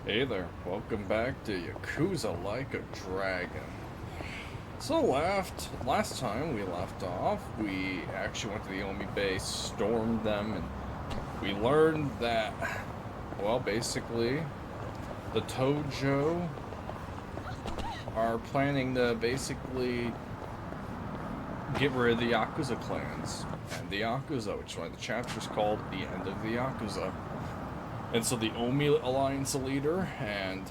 Hey there, welcome back to Yakuza Like a Dragon. So last time we left off, we actually went to the Omi base, stormed them, and we learned that, well, basically, the Tojo are planning to basically get rid of the Yakuza clans. And the Yakuza, which is why the chapter's called The End of the Yakuza. And so the Omi Alliance leader and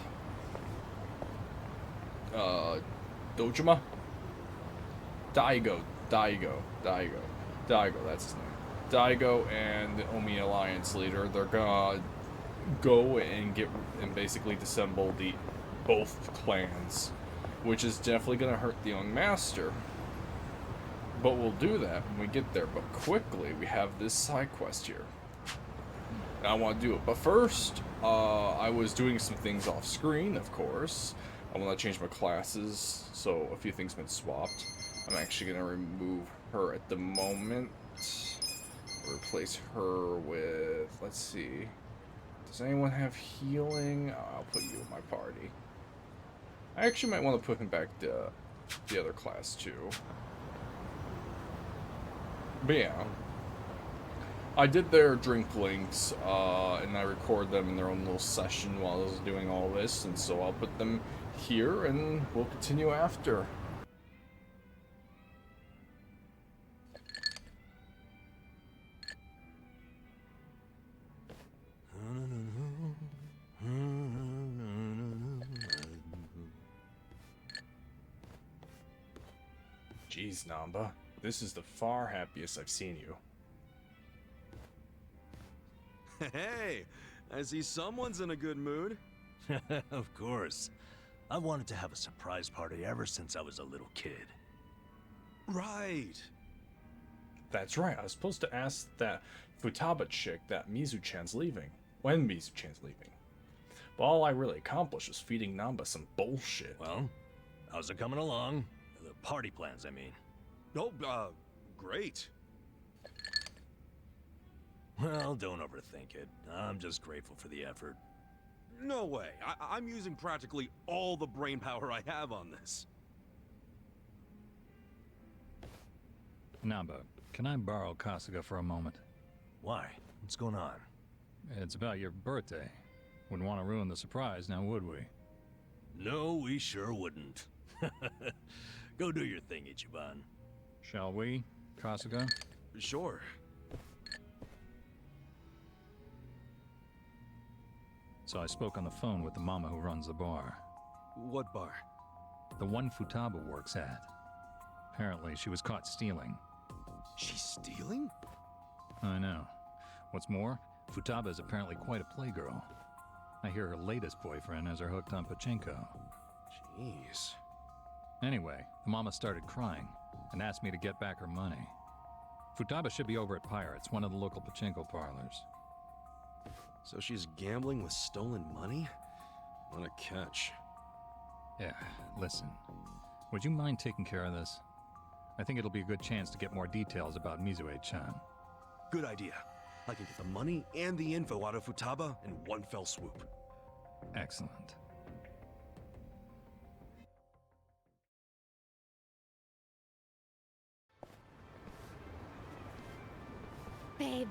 Dojima? Daigo, that's his name. Daigo and the Omi Alliance leader, they're gonna go and basically dissemble the both clans, which is definitely gonna hurt the young master. But we'll do that when we get there. But quickly, we have this side quest here. And I want to do it. But first, I was doing some things off screen, of course. I want to change my classes, so a few things have been swapped. I'm actually going to remove her at the moment. Replace her with, let's see. Does anyone have healing? I'll put you in my party. I actually might want to put him back to the other class too. But yeah, I did their drink links, and I record them in their own little session while I was doing all this, and so I'll put them here, and we'll continue after. Jeez, Namba, this is the far happiest I've seen you. Hey, I see someone's in a good mood. Of course. I wanted to have a surprise party ever since I was a little kid. Right. That's right, I was supposed to ask that Futaba chick that Mizu-chan's leaving. When Mizu-chan's leaving. But all I really accomplished was feeding Namba some bullshit. Well, how's it coming along? The party plans, I mean. Oh, great. Well, don't overthink it. I'm just grateful for the effort. No way. I'm using practically all the brain power I have on this. Namba, can I borrow Kasuga for a moment? Why? What's going on? It's about your birthday. Wouldn't want to ruin the surprise, now would we? No, we sure wouldn't. Go do your thing, Ichiban. Shall we, Kasuga? Sure. So I spoke on the phone with the mama who runs the bar. What bar? The one Futaba works at. Apparently, she was caught stealing. She's stealing? I know. What's more, Futaba is apparently quite a playgirl. I hear her latest boyfriend has her hooked on pachinko. Jeez. Anyway, the mama started crying and asked me to get back her money. Futaba should be over at Pirates, one of the local pachinko parlors. So she's gambling with stolen money? What a catch. Yeah, listen. Would you mind taking care of this? I think it'll be a good chance to get more details about Mizue-chan. Good idea. I can get the money and the info out of Futaba in one fell swoop. Excellent. Babe,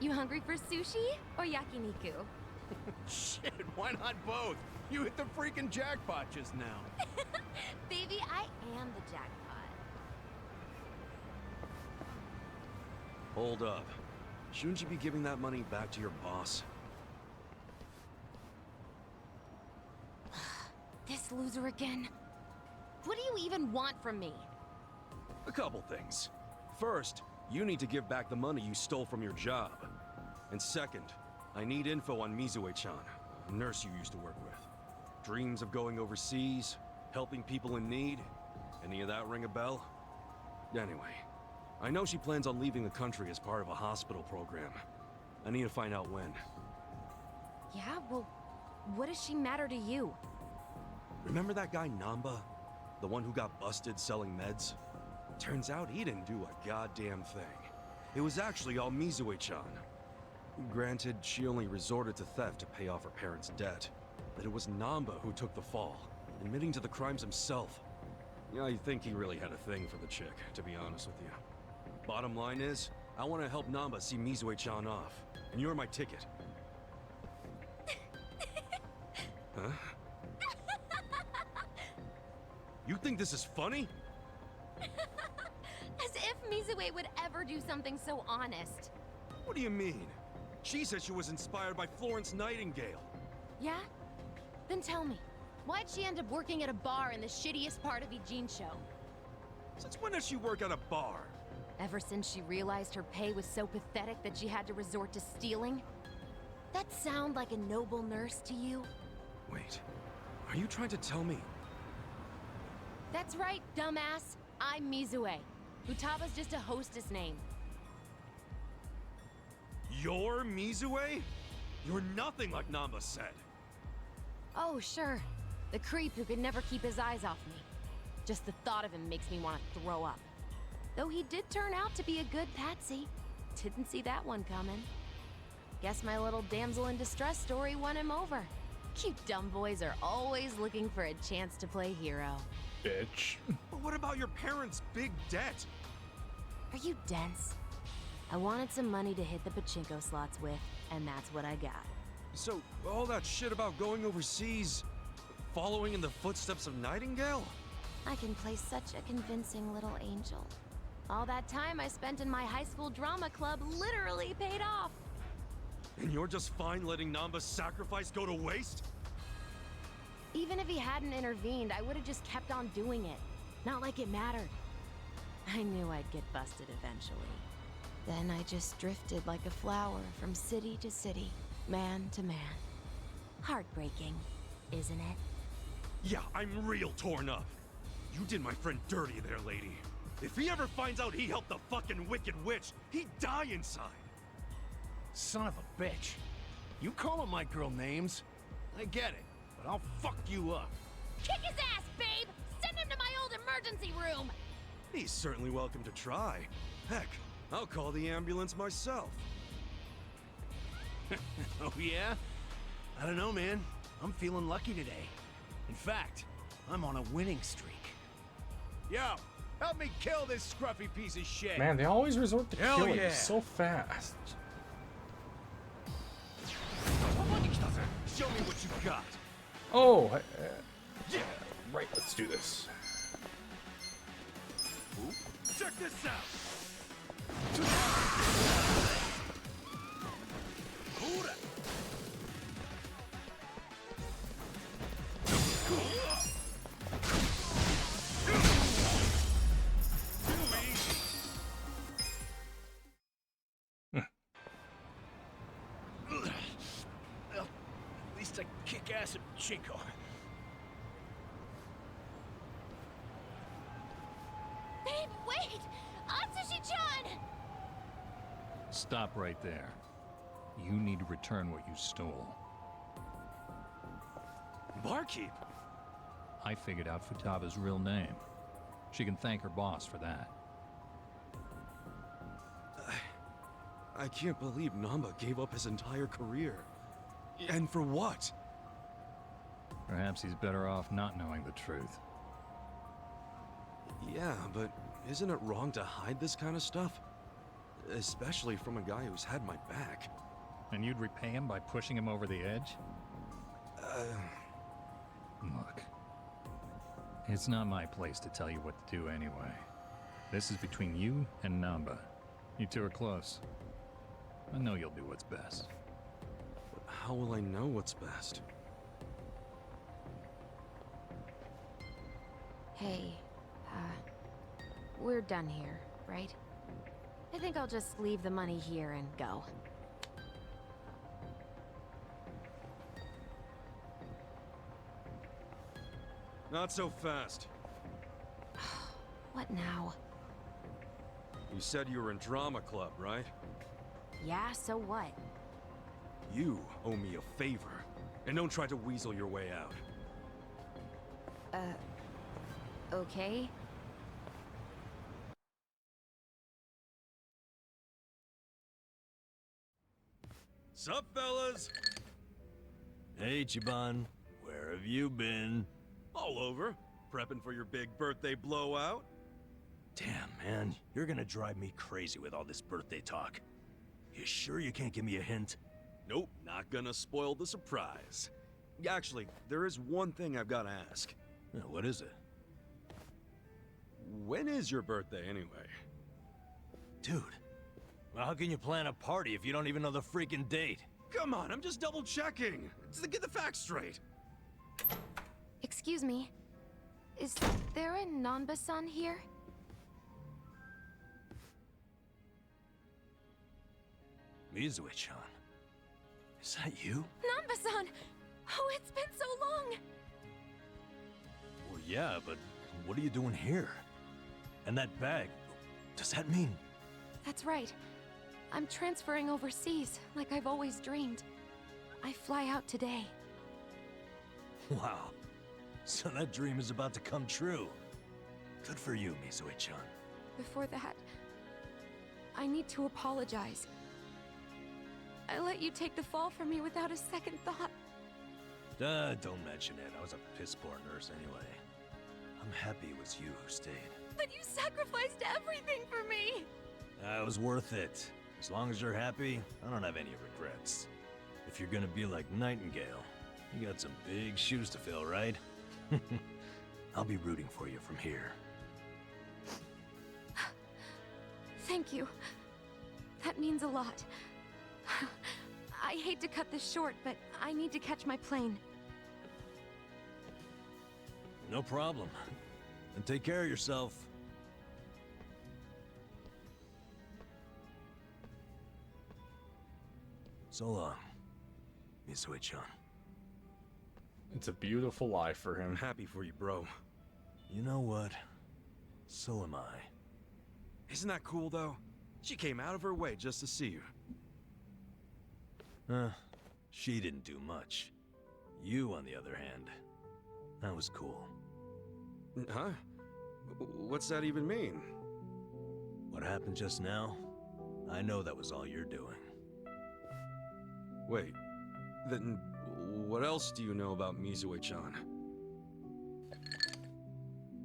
you hungry for sushi or yakiniku? Shit, why not both? You hit the freaking jackpot just now. Baby, I am the jackpot. Hold up. Shouldn't you be giving that money back to your boss? This loser again? What do you even want from me? A couple things. First, you need to give back the money you stole from your job. And second, I need info on Mizue-chan, a nurse you used to work with. Dreams of going overseas, helping people in need. Any of that ring a bell? Anyway, I know she plans on leaving the country as part of a hospital program. I need to find out when. Yeah, well, what does she matter to you? Remember that guy Namba? The one who got busted selling meds? Turns out he didn't do a goddamn thing. It was actually all Mizue-chan. Granted, she only resorted to theft to pay off her parents' debt. that it was Namba who took the fall, admitting to the crimes himself. Yeah, I think he really had a thing for the chick, to be honest with you. Bottom line is, I want to help Namba see Mizue-chan off, and you're my ticket. Huh? You think this is funny? As if Mizue would ever do something so honest. What do you mean? She said she was inspired by Florence Nightingale. Yeah? Then tell me, why'd she end up working at a bar in the shittiest part of Ijincho? Since when does she work at a bar? Ever since she realized her pay was so pathetic that she had to resort to stealing? That sound like a noble nurse to you? Wait, are you trying to tell me? That's right, dumbass. I'm Mizue. Futaba's just a hostess name. You're Mizue? You're nothing like Namba said. Oh, sure. The creep who could never keep his eyes off me. Just the thought of him makes me want to throw up. Though he did turn out to be a good patsy. Didn't see that one coming. Guess my little damsel in distress story won him over. You dumb boys are always looking for a chance to play hero. Bitch. But what about your parents' big debt? Are you dense? I wanted some money to hit the pachinko slots with, and that's what I got. So, all that shit about going overseas, following in the footsteps of Nightingale? I can play such a convincing little angel. All that time I spent in my high school drama club literally paid off. And you're just fine letting Namba's sacrifice go to waste? Even if he hadn't intervened, I would have just kept on doing it. Not like it mattered. I knew I'd get busted eventually. Then I just drifted like a flower from city to city, man to man. Heartbreaking, isn't it? Yeah, I'm real torn up. You did my friend dirty there, lady. If he ever finds out he helped the fucking Wicked Witch, he'd die inside. Son of a bitch. You calling my girl names? I get it, but I'll fuck you up. Kick his ass, babe! Send him to my old emergency room! He's certainly welcome to try. Heck, I'll call the ambulance myself. Oh yeah? I don't know, man. I'm feeling lucky today. In fact, I'm on a winning streak. Yo, help me kill this scruffy piece of shit. Man, they always resort to Hell killing yeah. so fast. Show me what you got. Oh, yeah, right. Let's do this. Check this out. Well, at least I kick ass at Chico. Babe, wait! Atsushi-chan! Stop right there. You need to return what you stole. Barkeep. I figured out Futaba's real name. She can thank her boss for that. I can't believe Namba gave up his entire career. And for what? Perhaps he's better off not knowing the truth. Yeah, but isn't it wrong to hide this kind of stuff? Especially from a guy who's had my back. And you'd repay him by pushing him over the edge? Look, it's not my place to tell you what to do anyway. This is between you and Namba. You two are close. I know you'll do what's best. But how will I know what's best? Hey, we're done here, right? I think I'll just leave the money here and go. Not so fast. What now? You said you were in drama club, right? Yeah, so what? You owe me a favor. And don't try to weasel your way out. Okay? Sup, fellas? Hey, Ichiban. have you been? All over. Prepping for your big birthday blowout? Damn, man. You're gonna drive me crazy with all this birthday talk. You sure you can't give me a hint? Nope, not gonna spoil the surprise. Actually, there is one thing I've gotta ask. What is it? When is your birthday, anyway? Dude, well, how can you plan a party if you don't even know the freaking date? Come on, I'm just double-checking. To get the facts straight. Excuse me. Is there a Nanba-san here? Mizue-chan. Is that you? Nanba-san! Oh, it's been so long! Well, yeah, but what are you doing here? And that bag, does that mean? That's right. I'm transferring overseas, like I've always dreamed. I fly out today. Wow. So that dream is about to come true. Good for you, Mizue-chan. Before that, I need to apologize. I let you take the fall for me without a second thought. Don't mention it. I was a piss-poor nurse anyway. I'm happy it was you who stayed. But you sacrificed everything for me! It was worth it. As long as you're happy, I don't have any regrets. If you're gonna be like Nightingale, you got some big shoes to fill, right? I'll be rooting for you from here. Thank you. That means a lot. I hate to cut this short, but I need to catch my plane. No problem. And take care of yourself. So long, Mizue-chan. It's a beautiful life for I'm him. happy for you, bro. You know what? So am I. Isn't that cool, though? She came out of her way just to see you. She didn't do much. You, on the other hand, that was cool. Huh? What's that even mean? What happened just now? I know that was all you're doing. Wait, then what else do you know about Mizue-chan?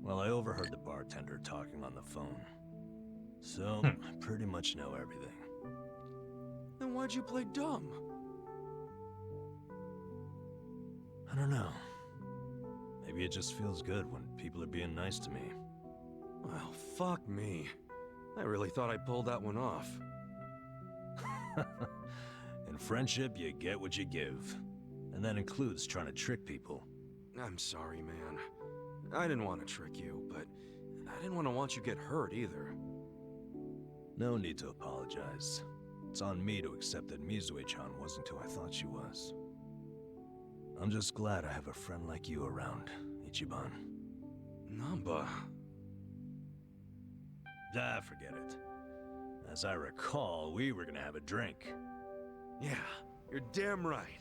Well, I overheard the bartender talking on the phone. So, I pretty much know everything. Then why'd you play dumb? I don't know. Maybe it just feels good when people are being nice to me. Well, fuck me. I really thought I pulled that one off. In friendship, you get what you give. And that includes trying to trick people. I'm sorry, man. I didn't want to trick you, but I didn't want you get hurt either. No need to apologize. It's on me to accept that Mizue-chan wasn't who I thought she was. I'm just glad I have a friend like you around, Ichiban. Namba. Forget it. As I recall, we were gonna have a drink. Yeah, you're damn right.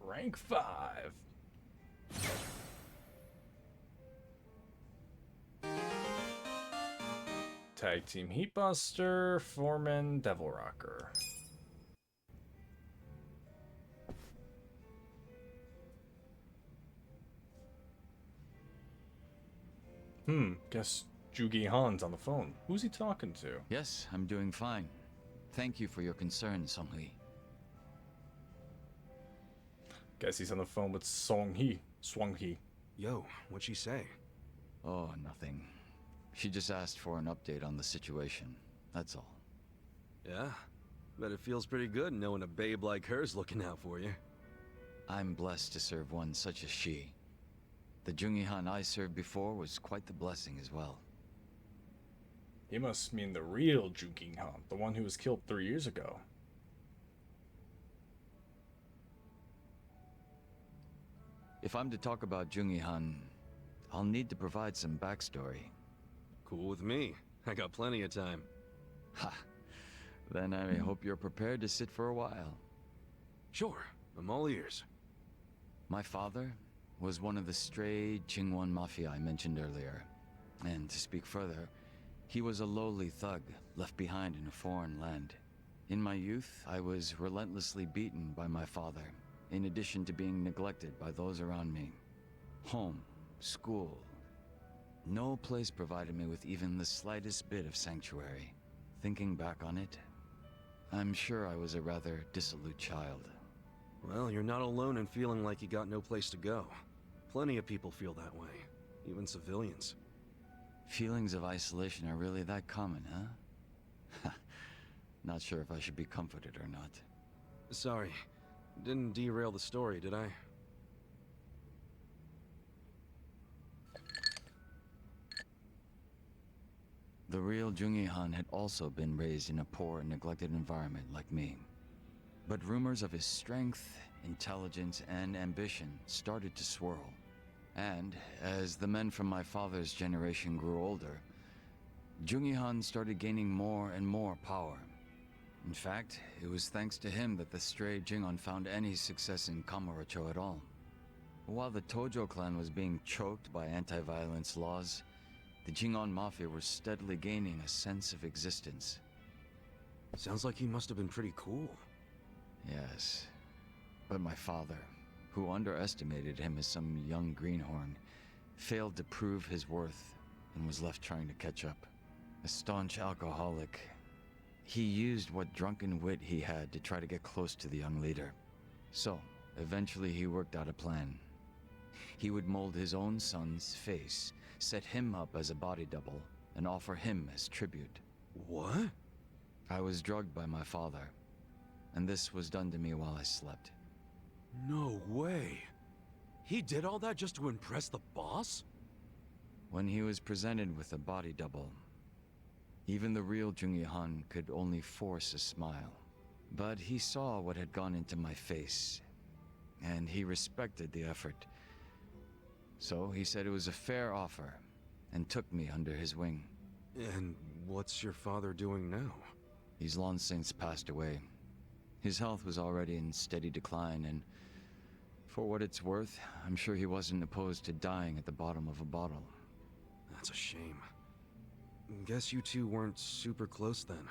Rank 5. Tag Team Heatbuster, Foreman, Devil Rocker. Guess Jugi Han's on the phone. Who's he talking to? Yes, I'm doing fine. Thank you for your concern, Song-hee. Guess he's on the phone with Song-hee. Swang-hee. Yo, what'd she say? Oh, nothing. She just asked for an update on the situation. That's all. Yeah, bet it feels pretty good knowing a babe like her's looking out for you. I'm blessed to serve one such as she. The Jungi-han I served before was quite the blessing as well. He must mean the real Jugi Han, the one who was killed 3 years ago. If I'm to talk about Jungi-han, I'll need to provide some backstory. Cool with me. I got plenty of time. Ha! Then I hope you're prepared to sit for a while. Sure, I'm all ears. My father was one of the stray Qingwan Mafia I mentioned earlier. And to speak further, he was a lowly thug left behind in a foreign land. In my youth, I was relentlessly beaten by my father, in addition to being neglected by those around me. Home, school. No place provided me with even the slightest bit of sanctuary. Thinking back on it, I'm sure I was a rather dissolute child. Well, you're not alone in feeling like you got no place to go. Plenty of people feel that way, even civilians. Feelings of isolation are really that common, huh? Not sure if I should be comforted or not. Sorry, didn't derail the story, did I? The real Jungi-han had also been raised in a poor and neglected environment like me. But rumors of his strength, intelligence, and ambition started to swirl. And as the men from my father's generation grew older, Jungi-han started gaining more and more power. In fact, it was thanks to him that the stray Jingon found any success in Kamurocho at all. While the Tojo clan was being choked by anti-violence laws, the Jingon Mafia were steadily gaining a sense of existence. Sounds like he must have been pretty cool. Yes, but my father, who underestimated him as some young greenhorn, failed to prove his worth and was left trying to catch up. A staunch alcoholic, he used what drunken wit he had to try to get close to the young leader. So, eventually he worked out a plan. He would mold his own son's face, set him up as a body double, and offer him as tribute. What? I was drugged by my father, and this was done to me while I slept. No way. He did all that just to impress the boss? When he was presented with a body double, even the real Jungi-han could only force a smile. But he saw what had gone into my face, and he respected the effort. So he said it was a fair offer, and took me under his wing. And what's your father doing now? He's long since passed away. His health was already in steady decline, and for what it's worth, I'm sure he wasn't opposed to dying at the bottom of a bottle. That's a shame. Guess you two weren't super close then.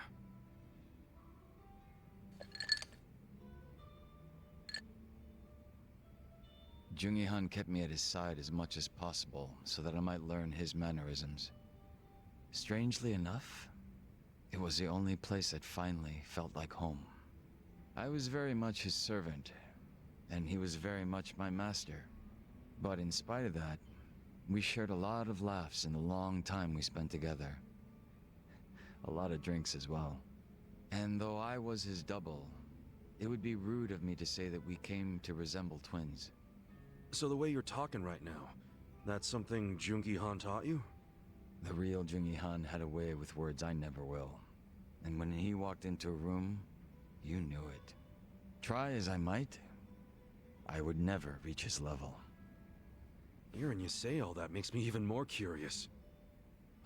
Jungi-han kept me at his side as much as possible so that I might learn his mannerisms. Strangely enough, it was the only place that finally felt like home. I was very much his servant, and he was very much my master. But in spite of that, we shared a lot of laughs in the long time we spent together. A lot of drinks as well. And though I was his double, it would be rude of me to say that we came to resemble twins. So the way you're talking right now, that's something Jungi-han taught you? The real Jungi-han had a way with words I never will. And when he walked into a room, you knew it. Try as I might, I would never reach his level. Hearing you say all that makes me even more curious.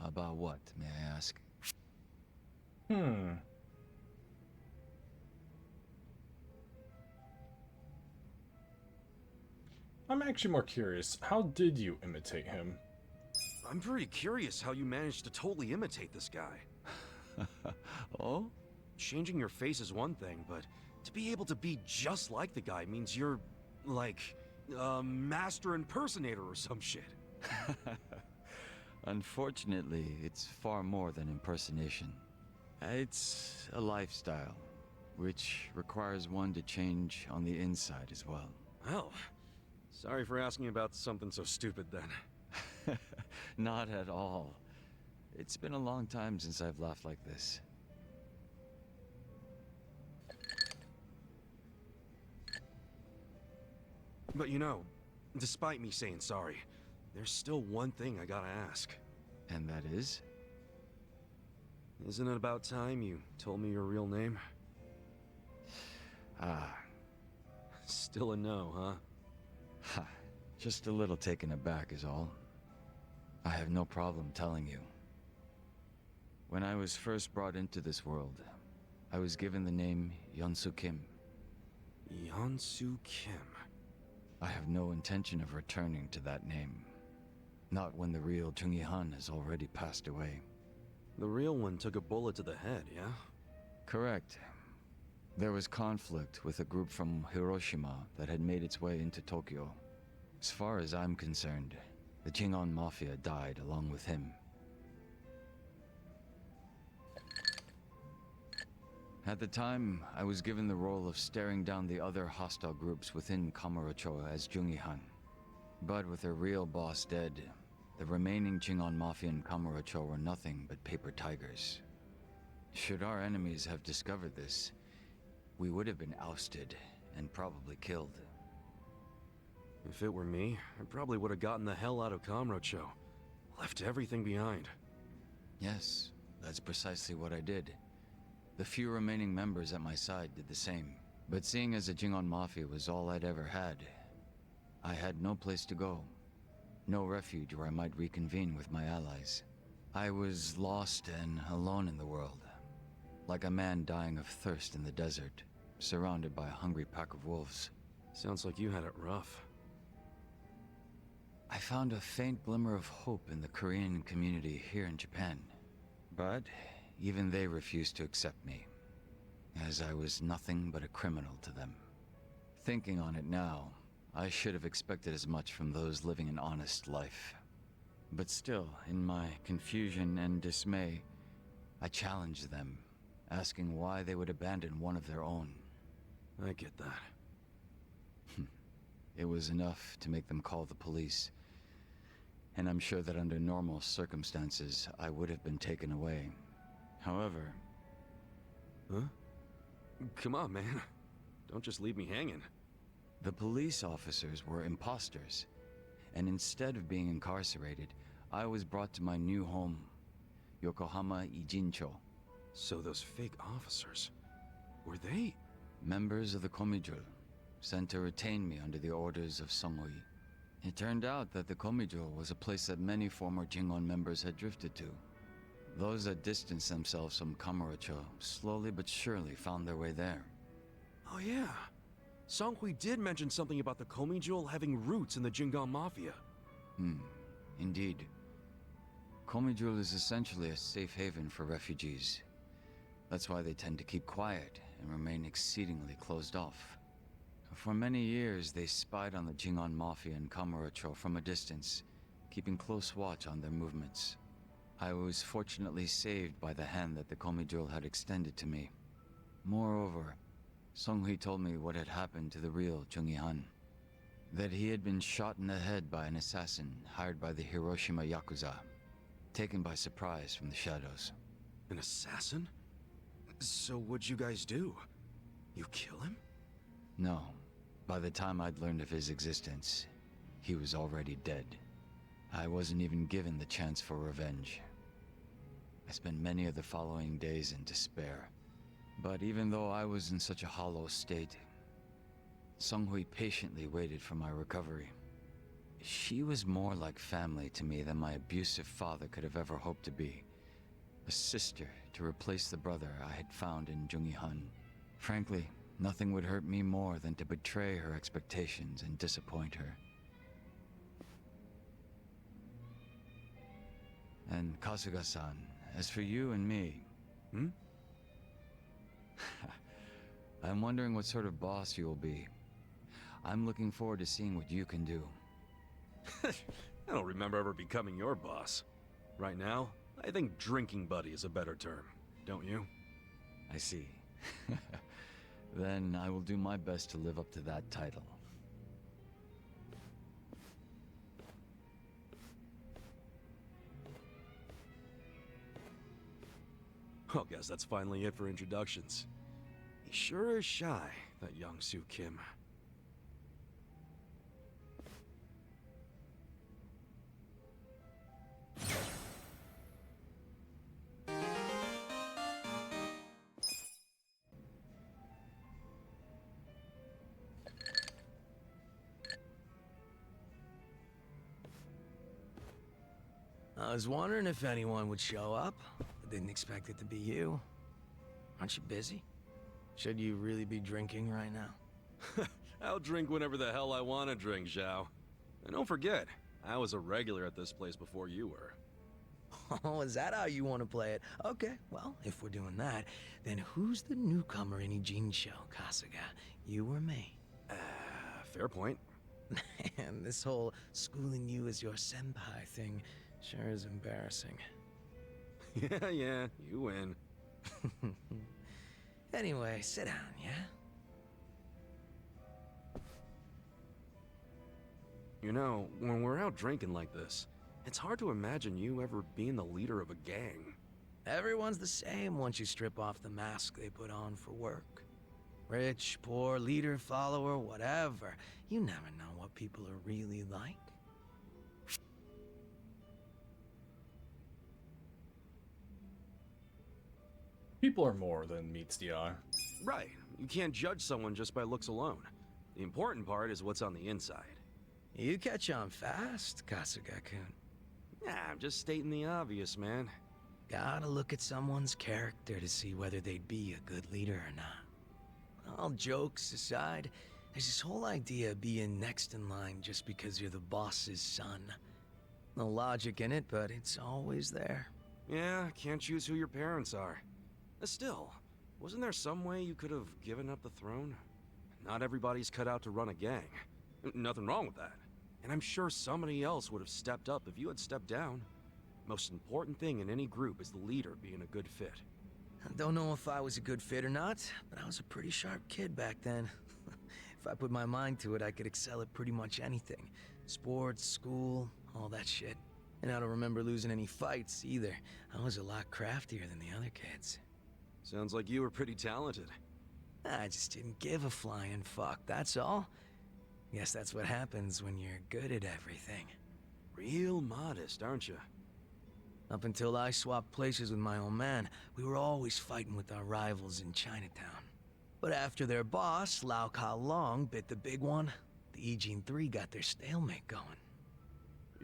About what, may I ask? I'm actually more curious. How did you imitate him? I'm pretty curious how you managed to totally imitate this guy. Oh? Changing your face is one thing, but to be able to be just like the guy means you're, like, a master impersonator or some shit. Unfortunately, it's far more than impersonation. It's a lifestyle, which requires one to change on the inside as well. Well, sorry for asking about something so stupid then. Not at all. It's been a long time since I've laughed like this. But you know, despite me saying sorry, there's still one thing I gotta ask. And that is? Isn't it about time you told me your real name? Ah. Still a no, huh? Ha. Just a little taken aback is all. I have no problem telling you. When I was first brought into this world, I was given the name Yeonsu Kim. Yeonsu Kim. I have no intention of returning to that name. Not when the real Jungi-han has already passed away. The real one took a bullet to the head, yeah? Correct. There was conflict with a group from Hiroshima that had made its way into Tokyo. As far as I'm concerned, the Jingon Mafia died along with him. At the time, I was given the role of staring down the other hostile groups within Kamurocho as Jungihan. But with their real boss dead, the remaining Jingon Mafia in Kamurocho were nothing but paper tigers. Should our enemies have discovered this, we would have been ousted and probably killed. If it were me, I probably would have gotten the hell out of Kamurocho. Left everything behind. Yes, that's precisely what I did. The few remaining members at my side did the same. But seeing as the Jingon Mafia was all I'd ever had, I had no place to go. No refuge where I might reconvene with my allies. I was lost and alone in the world. Like a man dying of thirst in the desert, surrounded by a hungry pack of wolves. Sounds like you had it rough. I found a faint glimmer of hope in the Korean community here in Japan. But even they refused to accept me, as I was nothing but a criminal to them. Thinking on it now, I should have expected as much from those living an honest life. But still, in my confusion and dismay, I challenged them, asking why they would abandon one of their own. I get that. It was enough to make them call the police. And I'm sure that under normal circumstances, I would have been taken away. However... Huh? Come on, man. Don't just leave me hanging. The police officers were imposters, and instead of being incarcerated, I was brought to my new home, Yokohama Ijincho. So those fake officers, were they? Members of the Komijul, sent to retain me under the orders of Songhui. It turned out that the Komijul was a place that many former Jingon members had drifted to. Those that distanced themselves from Kamurocho slowly but surely found their way there. Oh yeah. Songhui did mention something about the Komijul having roots in the Jingon Mafia. Indeed. Komijul is essentially a safe haven for refugees. That's why they tend to keep quiet and remain exceedingly closed off. For many years, they spied on the Jingon Mafia in Kamurocho from a distance, keeping close watch on their movements. I was fortunately saved by the hand that the Komijul had extended to me. Moreover, Songhui told me what had happened to the real Jungihan. That he had been shot in the head by an assassin hired by the Hiroshima Yakuza, taken by surprise from the shadows. An assassin? So what'd you guys do? You kill him? No. By the time I'd learned of his existence, he was already dead. I wasn't even given the chance for revenge. I spent many of the following days in despair. But even though I was in such a hollow state, Songhui patiently waited for my recovery. She was more like family to me than my abusive father could have ever hoped to be. A sister to replace the brother I had found in Jungihan. Frankly, nothing would hurt me more than to betray her expectations and disappoint her. And Kasuga-san, as for you and me... I'm wondering what sort of boss you'll be. I'm looking forward to seeing what you can do. I don't remember ever becoming your boss. Right now, I think drinking buddy is a better term, don't you? I see. Then I will do my best to live up to that title. Oh, guess that's finally it for introductions. He sure is shy, that young Soo Kim. I was wondering if anyone would show up. I didn't expect it to be you. Aren't you busy? Should you really be drinking right now? I'll drink whenever the hell I want to drink, Zhao. And don't forget, I was a regular at this place before you were. Oh, is that how you want to play it? Okay, well, if we're doing that, then who's the newcomer in Ijincho, Kasuga? You or me? Fair point. And this whole schooling you as your senpai thing sure is embarrassing. Yeah, you win. Anyway, sit down, yeah? You know, when we're out drinking like this, it's hard to imagine you ever being the leader of a gang. Everyone's the same once you strip off the mask they put on for work. Rich, poor, leader, follower, whatever. You never know what people are really like. People are more than meets the eye. Right. You can't judge someone just by looks alone. The important part is what's on the inside. You catch on fast, Kasuga-kun. Nah, I'm just stating the obvious, man. Gotta look at someone's character to see whether they'd be a good leader or not. All jokes aside, there's this whole idea of being next in line just because you're the boss's son. No logic in it, but it's always there. Yeah, can't choose who your parents are. Still, wasn't there some way you could have given up the throne? Not everybody's cut out to run a gang. Nothing wrong with that. And I'm sure somebody else would have stepped up if you had stepped down. Most important thing in any group is the leader being a good fit. I don't know if I was a good fit or not, but I was a pretty sharp kid back then. If I put my mind to it, I could excel at pretty much anything. Sports, school, all that shit. And I don't remember losing any fights either. I was a lot craftier than the other kids. Sounds like you were pretty talented. I just didn't give a flying fuck, that's all. Guess that's what happens when you're good at everything. Real modest, aren't you? Up until I swapped places with my old man, we were always fighting with our rivals in Chinatown. But after their boss, Lau Ka Long, bit the big one, the Ijin 3 got their stalemate going.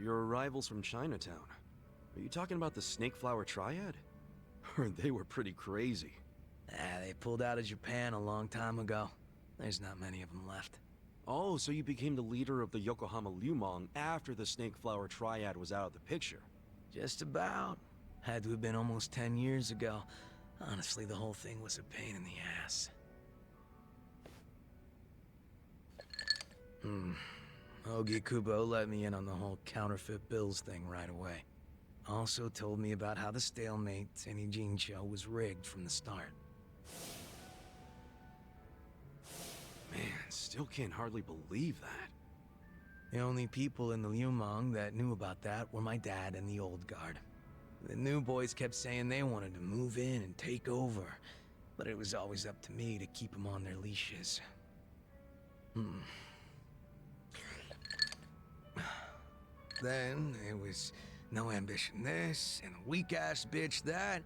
Your rivals from Chinatown. Are you talking about the Snake Flower Triad? Heard they were pretty crazy. They pulled out of Japan a long time ago. There's not many of them left. Oh, so you became the leader of the Yokohama Lumong after the Snake Flower Triad was out of the picture. Just about. Had to have been almost 10 years ago. Honestly, the whole thing was a pain in the ass. Ogi Kubo let me in on the whole counterfeit bills thing right away. Also told me about how the stalemate in Ijincho was rigged from the start. Man, still can't hardly believe that. The only people in the Lumong that knew about that were my dad and the old guard. The new boys kept saying they wanted to move in and take over, but it was always up to me to keep them on their leashes. Then it was no ambition this, and a weak-ass bitch that.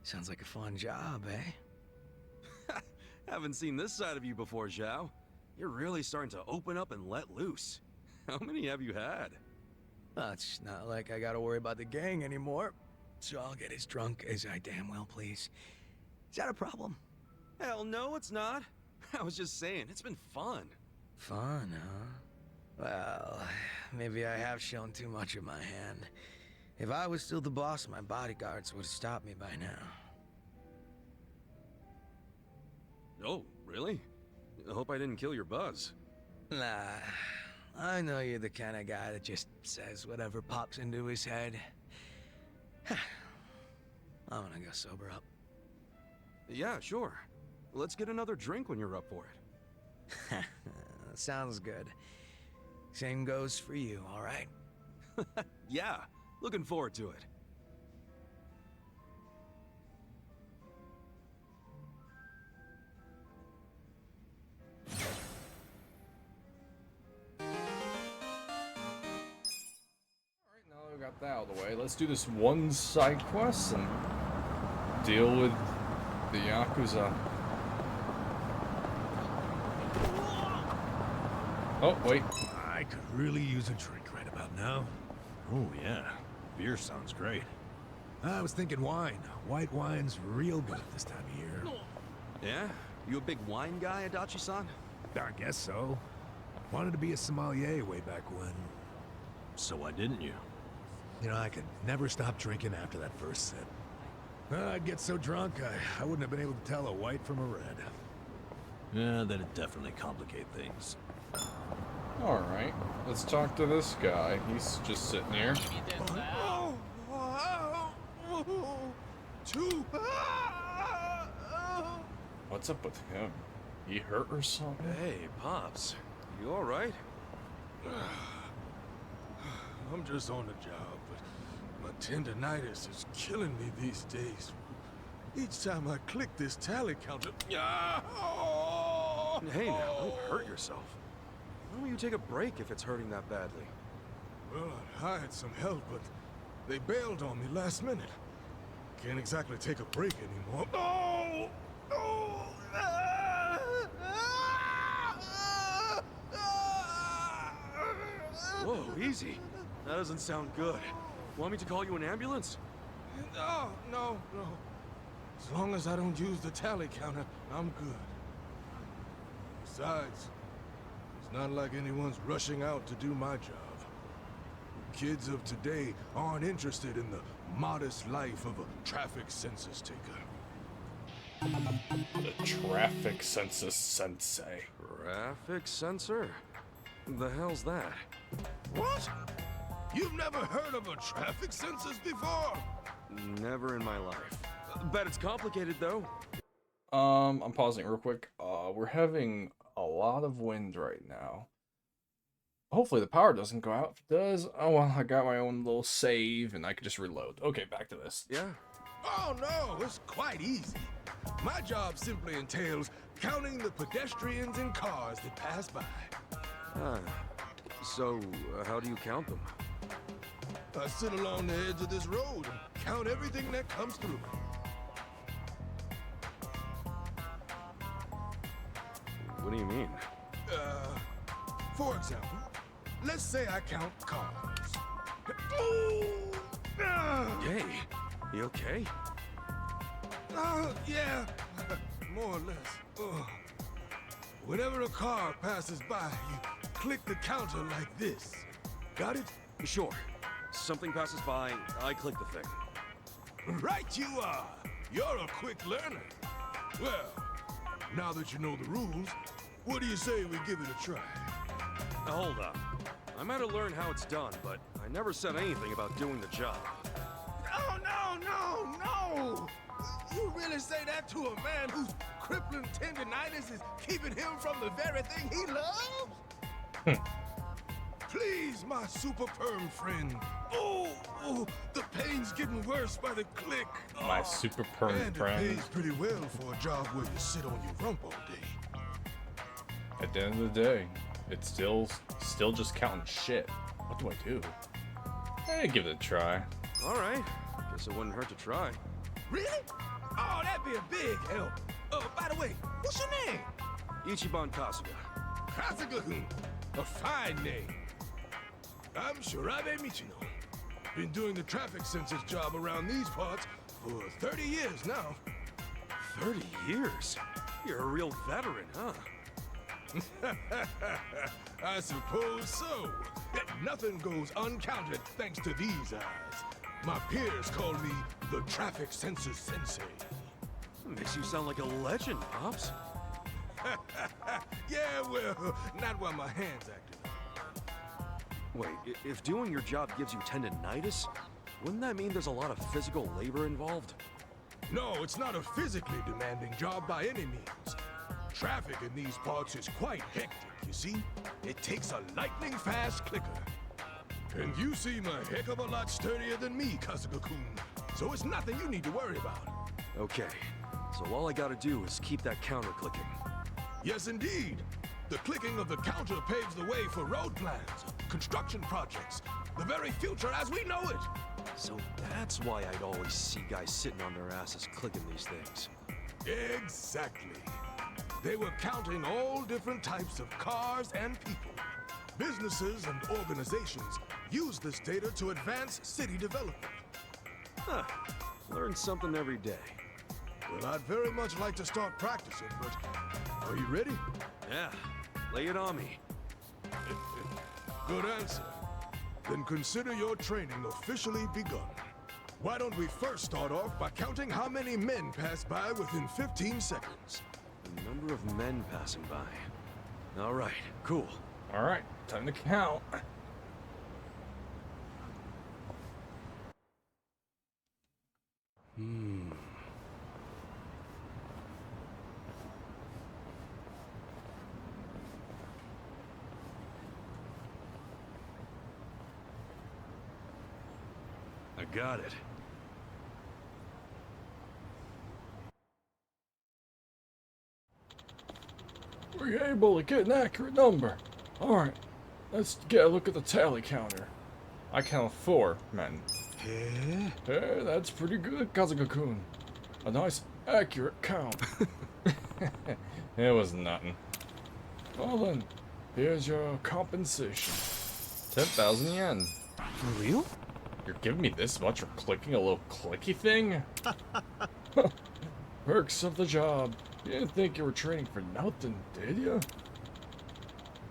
Sounds like a fun job, eh? Haven't seen this side of you before, Zhao. You're really starting to open up and let loose. How many have you had? It's not like I gotta worry about the gang anymore, so I'll get as drunk as I damn well please. Is that a problem? Hell no, it's not. I was just saying, it's been fun. Fun, huh? Well, maybe I have shown too much of my hand. If I was still the boss, my bodyguards would have stopped me by now. Oh, really? I hope I didn't kill your buzz. Nah, I know you're the kind of guy that just says whatever pops into his head. I'm gonna go sober up. Yeah, sure. Let's get another drink when you're up for it. Sounds good. Same goes for you, all right? Yeah, looking forward to it. Alright, now that we got that out of the way, let's do this one side quest and deal with the Yakuza. Oh, wait. I could really use a drink right about now. Oh, yeah. Beer sounds great. I was thinking wine. White wine's real good this time of year. Yeah? You a big wine guy, Adachi-san? I guess so. Wanted to be a sommelier way back when. So why didn't you? You know, I could never stop drinking after that first sip. I'd get so drunk, I wouldn't have been able to tell a white from a red. Yeah, that'd definitely complicate things. Alright, let's talk to this guy. He's just sitting here. What's up with him? He hurt or something? Hey, Pops. You alright? I'm just on the job, but my tendinitis is killing me these days. Each time I click this tally counter... Hey now, don't hurt yourself. Why don't you take a break if it's hurting that badly? Well, I hired some help, but they bailed on me last minute. Can't exactly take a break anymore. Oh! Oh! Whoa, easy. That doesn't sound good. Want me to call you an ambulance? No, no, no. As long as I don't use the tally counter, I'm good. Besides, it's not like anyone's rushing out to do my job. Kids of today aren't interested in the modest life of a traffic census taker. The traffic census sensei. Traffic sensor? The hell's that? What? You've never heard of a traffic census before? Never in my life. Bet it's complicated though. I'm pausing real quick. We're having a lot of wind right now. Hopefully the power doesn't go out. If it does, oh well, I got my own little save and I can just reload. Okay, back to this. Yeah. Oh no, it's quite easy. My job simply entails counting the pedestrians and cars that pass by. So, how do you count them? I sit along the edge of this road and count everything that comes through. What do you mean? For example, let's say I count cars. Hey, you okay? Yeah, more or less. Whenever a car passes by, you click the counter like this. Got it? Sure. Something passes by, I click the thing. Right you are! You're a quick learner. Well, now that you know the rules, what do you say we give it a try? Now, hold up. I might have learned how it's done, but I never said anything about doing the job. Oh, no, no, no! You really say that to a man whose crippling tendinitis is keeping him from the very thing he loves? Please, my super perm friend. Oh, the pain's getting worse by the click. My super perm and friend. it pays pretty well for a job where you sit on your rump all day. At the end of the day, it's still just counting shit. What do I do? Hey, give it a try. All right. Guess it wouldn't hurt to try. Really? Oh, that'd be a big help. By the way, what's your name? Ichiban Kasuga. Kasuga-kun. A fine name. I'm Shirabe Michino. Been doing the traffic census job around these parts for 30 years now. 30 years? You're a real veteran, huh? I suppose so. Nothing goes uncounted thanks to these eyes. My peers call me the traffic census sensei. Makes you sound like a legend, Pops. Yeah, well, not while my hand's active. Wait, if doing your job gives you tendinitis, wouldn't that mean there's a lot of physical labor involved? No, it's not a physically demanding job by any means. Traffic in these parts is quite hectic, you see? It takes a lightning-fast clicker. And you seem a heck of a lot sturdier than me, Kasuga-kun, so it's nothing you need to worry about. Okay, so all I gotta do is keep that counter clicking. Yes, indeed. The clicking of the counter paves the way for road plans, construction projects, the very future as we know it. So that's why I'd always see guys sitting on their asses clicking these things. Exactly. They were counting all different types of cars and people. Businesses and organizations use this data to advance city development. Huh. Learn something every day. Well, I'd very much like to start practicing, but are you ready? Yeah, lay it on me. Good answer. Then consider your training officially begun. Why don't we first start off by counting how many men pass by within 15 seconds? The number of men passing by. All right, cool. Alright, time to count. I got it. We're able to get an accurate number. Alright, let's get a look at the tally counter. I count 4 men. Hey, that's pretty good, Kasuga-kun. A nice, accurate count. It was nothing. Well then, here's your compensation. 10,000 yen. For real? You're giving me this much for clicking a little clicky thing? Perks of the job. You didn't think you were training for nothing, did you?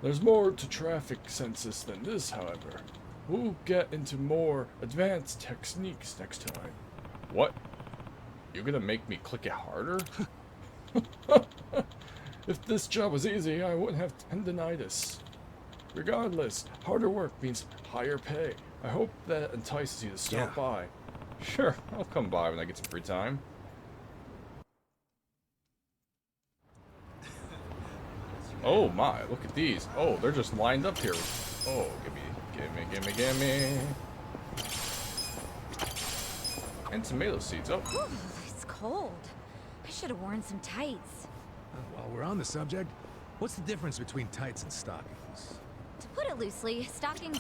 There's more to traffic census than this, however. We'll get into more advanced techniques next time. What? You're gonna make me click it harder? If this job was easy, I wouldn't have tendinitis. Regardless, harder work means higher pay. I hope that entices you to stop by. Sure, I'll come by when I get some free time. Oh my, look at these. Oh, they're just lined up here. Oh, gimme. And tomato seeds. Oh, Whew, it's cold. I should have worn some tights. While we're on the subject, what's the difference between tights and stockings? To put it loosely, stockings.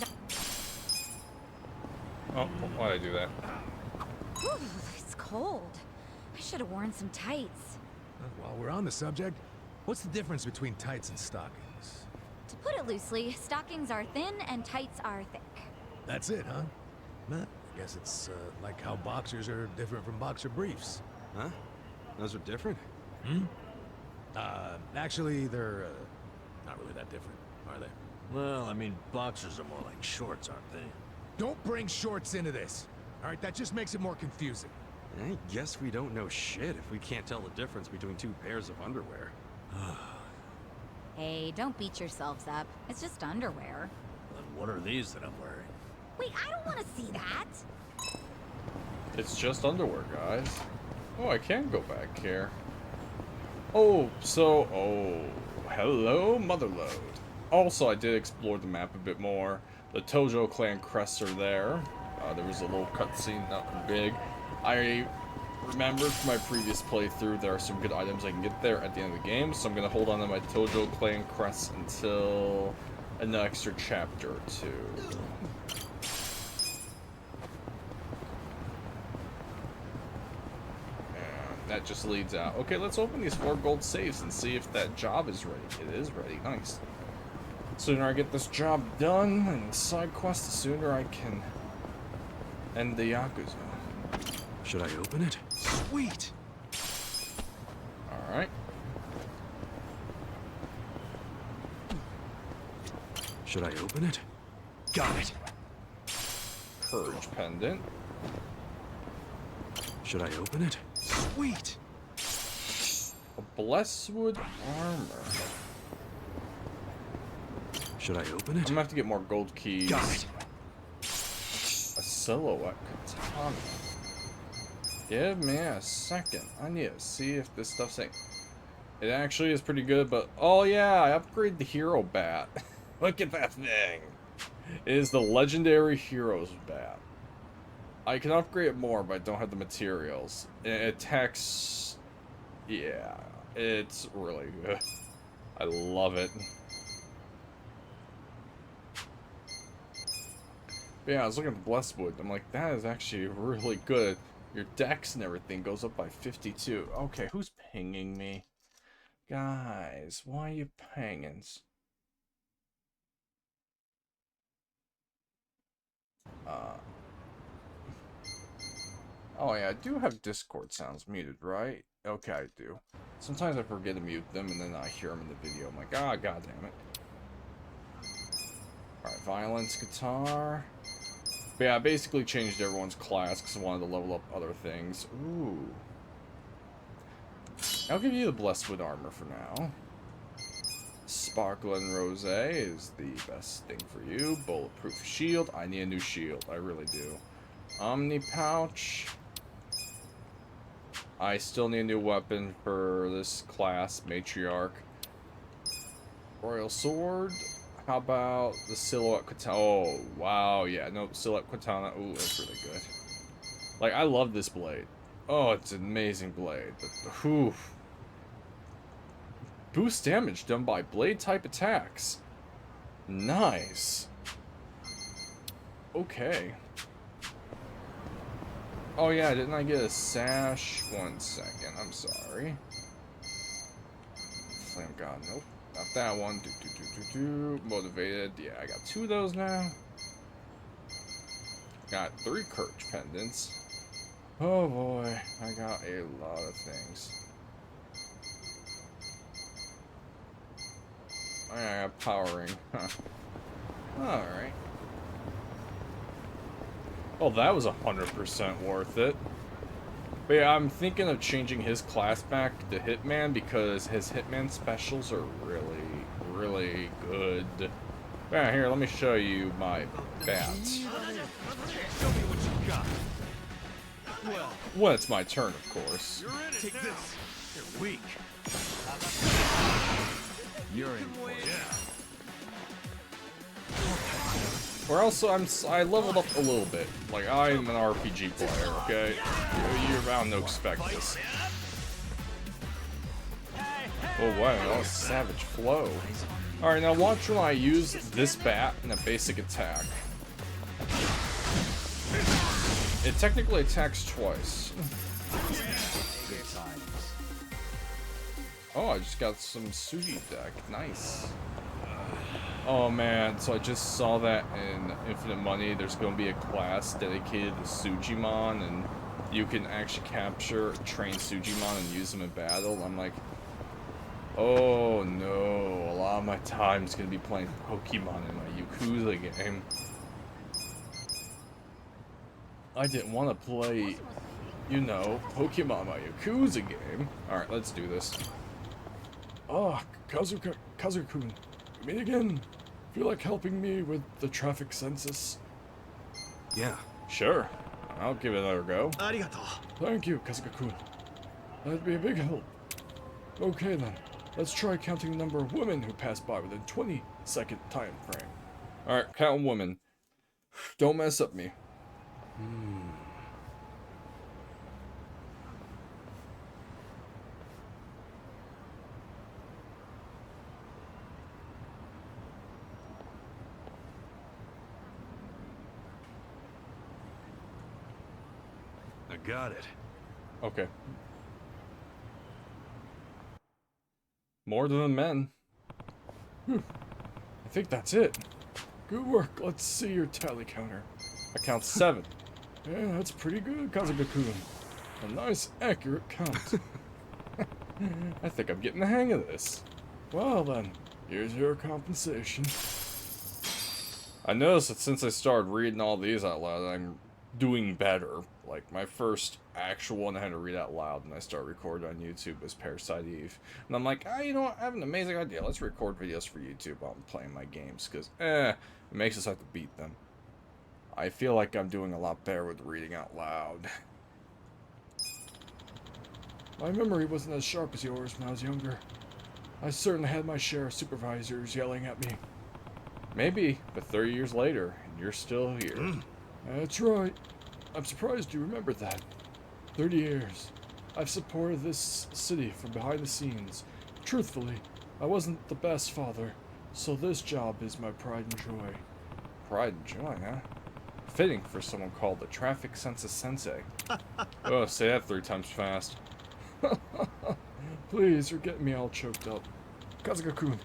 oh, why'd I do that? Whew, it's cold. I should have worn some tights. While we're on the subject, what's the difference between tights and stockings? To put it loosely, stockings are thin and tights are thick. That's it, huh? I guess it's like how boxers are different from boxer briefs. Huh? Those are different? Actually, they're not really that different, are they? Well, I mean, boxers are more like shorts, aren't they? Don't bring shorts into this. All right, that just makes it more confusing. I guess we don't know shit if we can't tell the difference between 2 pairs of underwear. Hey, don't beat yourselves up. It's just underwear. Then what are these that I'm wearing? Wait, I don't want to see that. It's just underwear, guys. Oh, I can go back here. Oh, hello, Motherlode. Also, I did explore the map a bit more. The Tojo clan crests are there. There was a little cutscene, not big. I remembered from my previous playthrough there are some good items I can get there at the end of the game, so I'm going to hold on to my Tojo clan crests until an extra chapter or 2. That just leads out. Okay, let's open these 4 gold safes and see if that job is ready. It is ready. Nice. The sooner I get this job done and side quest, the sooner I can end the Yakuza. Should I open it? Sweet! Alright. Should I open it? Got it! Purge pendant. Should I open it? Sweet! A Blesswood armor. Should I open I'm it? gonna have to get more gold keys. Got it! A silhouette katana. Give me a second. I need to see if this stuff's in. It actually is pretty good, but oh yeah, I upgraded the hero bat. Look at that thing. It is the legendary hero's bat. I can upgrade it more, but I don't have the materials. It attacks. Yeah, it's really good. I love it. But yeah, I was looking at the Blesswood. I'm like, that is actually really good. Your dex and everything goes up by 52. Okay, who's pinging me? Guys, why are you pinging? Oh yeah, I do have Discord sounds muted, right? Okay, I do. Sometimes I forget to mute them and then I hear them in the video. I'm like, ah, god damn it. Alright, violence, guitar. But yeah, I basically changed everyone's class because I wanted to level up other things. Ooh. I'll give you the Blessed with armor for now. Sparkling Rose is the best thing for you. Bulletproof shield. I need a new shield. I really do. Omni pouch. I still need a new weapon for this class, Matriarch. Royal sword. How about the silhouette katana? Oh, wow, yeah, no, silhouette katana. Ooh, that's really good. Like, I love this blade. Oh, it's an amazing blade. But, whew. Boost damage done by blade-type attacks. Nice. Okay. Oh, yeah, didn't I get a sash? 1 second, I'm sorry. Flame God, nope. Not that one. Motivated. Yeah, I got 2 of those now. Got 3 Courage pendants. Oh boy, I got a lot of things. I got powering. Huh. Alright. Oh, that was 100% worth it. But yeah, I'm thinking of changing his class back to Hitman because his Hitman specials are really, really good. Yeah, here, let me show you my bats. Show me what you got. Well, When it's my turn, of course. you're in it. Take this. You're weak. You're in for it. Yeah. Or also, I leveled up a little bit. Like, I'm an RPG player, okay? You're bound to expect this. Oh wow, that was savage flow. Alright, now watch when I use this bat in a basic attack. It technically attacks twice. Good times. Oh, I just got some Suji deck. Nice. Oh man, so I just saw that in Infinite Money. There's going to be a class dedicated to Sujimon, and you can actually capture, train Sujimon and use them in battle. I'm like, oh no, a lot of my time is going to be playing Pokemon in my Yakuza game. I didn't want to play, you know, Pokemon my Yakuza game. Alright, let's do this. Ah, Kazuka-kun. You meet again. Feel like helping me with the traffic census? Yeah. Sure. I'll give it another go. Arigato. Thank you, Kasuga-kun. That'd be a big help. Okay then. Let's try counting the number of women who pass by within 20-second time frame. Alright, count women. Don't mess up me. I got it. Okay. More than the men. Whew. I think that's it. Good work. Let's see your tally counter. I count 7. Yeah, that's pretty good, Kazuga-kun. A nice, accurate count. I think I'm getting the hang of this. Well then, here's your compensation. I noticed that since I started reading all these out loud, I'm doing better. Like, my first actual one I had to read out loud and I started recording on YouTube was Parasite Eve. And I'm like, you know what, I have an amazing idea. Let's record videos for YouTube while I'm playing my games, because, it makes us have to beat them. I feel like I'm doing a lot better with reading out loud. My memory wasn't as sharp as yours when I was younger. I certainly had my share of supervisors yelling at me. Maybe, but 30 years later, and you're still here. That's right. I'm surprised you remembered that. 30 years. I've supported this city from behind the scenes. Truthfully, I wasn't the best father, so this job is my pride and joy. Pride and joy, huh? Fitting for someone called the Traffic Census Sensei. Oh, say that 3 times fast. Please, you're getting me all choked up. Kazuga-kun,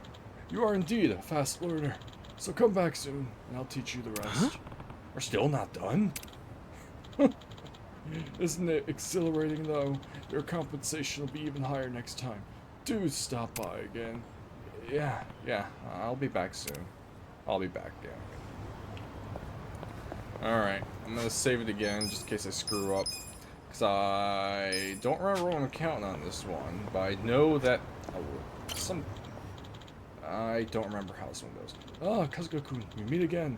you are indeed a fast learner. So come back soon, and I'll teach you the rest. Huh? We're still not done? Isn't it exhilarating, though? Your compensation will be even higher next time. Do stop by again. Yeah, I'll be back soon. I'll be back, yeah. Alright, I'm gonna save it again, just in case I screw up. Because I don't remember what I'm counting on this one, but I know that... I don't remember how this one goes. Ah, Kasuga-kun, we meet again.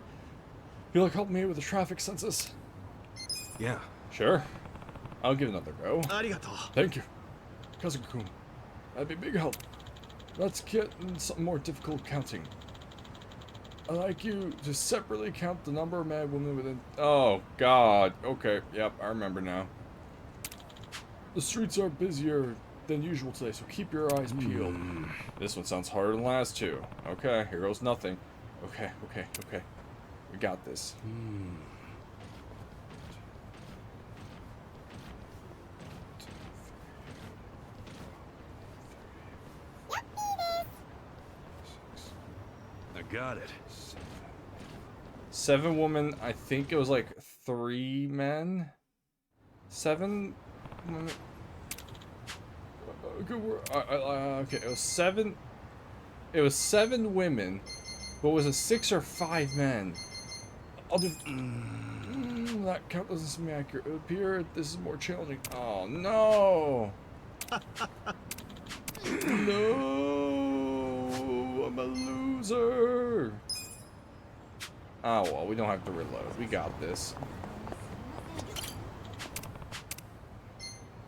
Feel like helping me with the traffic census? Yeah. Sure. I'll give it another go. Arigato. Thank you. Kasuga-kun, that'd be a big help. Let's get something more difficult counting. I'd like you to separately count the number of men and women within... Oh, God. Okay, yep, I remember now. The streets are busier than usual today, so keep your eyes peeled. This one sounds harder than the last two. Okay, here goes nothing. Okay. We got this. I got it. 7 women, I think it was like 3 men? 7 women? Okay, it was 7. It was 7 women, but was it 6 or 5 men? I'll do. That count doesn't seem accurate. It would appear this is more challenging. Oh no! No, I'm a loser. Oh well, we don't have to reload. We got this.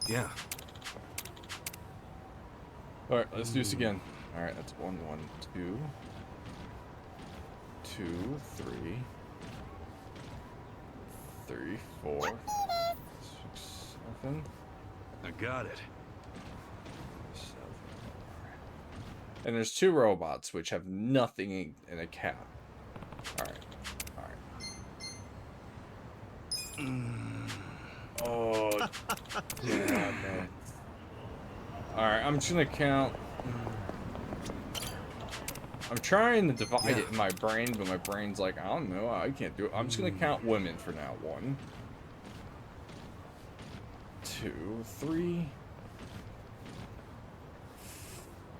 Yeah. All right, let's do this again. All right, that's 1, 1, 2, 2, 3, 3, 4, 6, 7. I got it. 7. And there's 2 robots which have nothing in a cap. All right. Oh, yeah, man. Alright, I'm just gonna count. I'm trying to divide it in my brain, but my brain's like, I don't know, I can't do it. I'm just gonna count women for now. 1, 2, 3,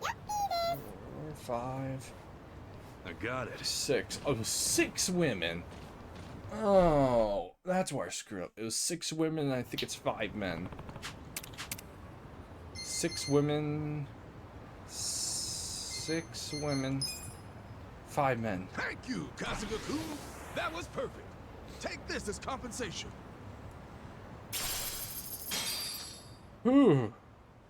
4, 5. I got it. 6. Oh, 6 women. Oh, that's where I screwed up. It was 6 women, and I think it's 5 men. 6 women. 6 women. 5 men. Thank you, Kasuga-kun. That was perfect. Take this as compensation. Whew.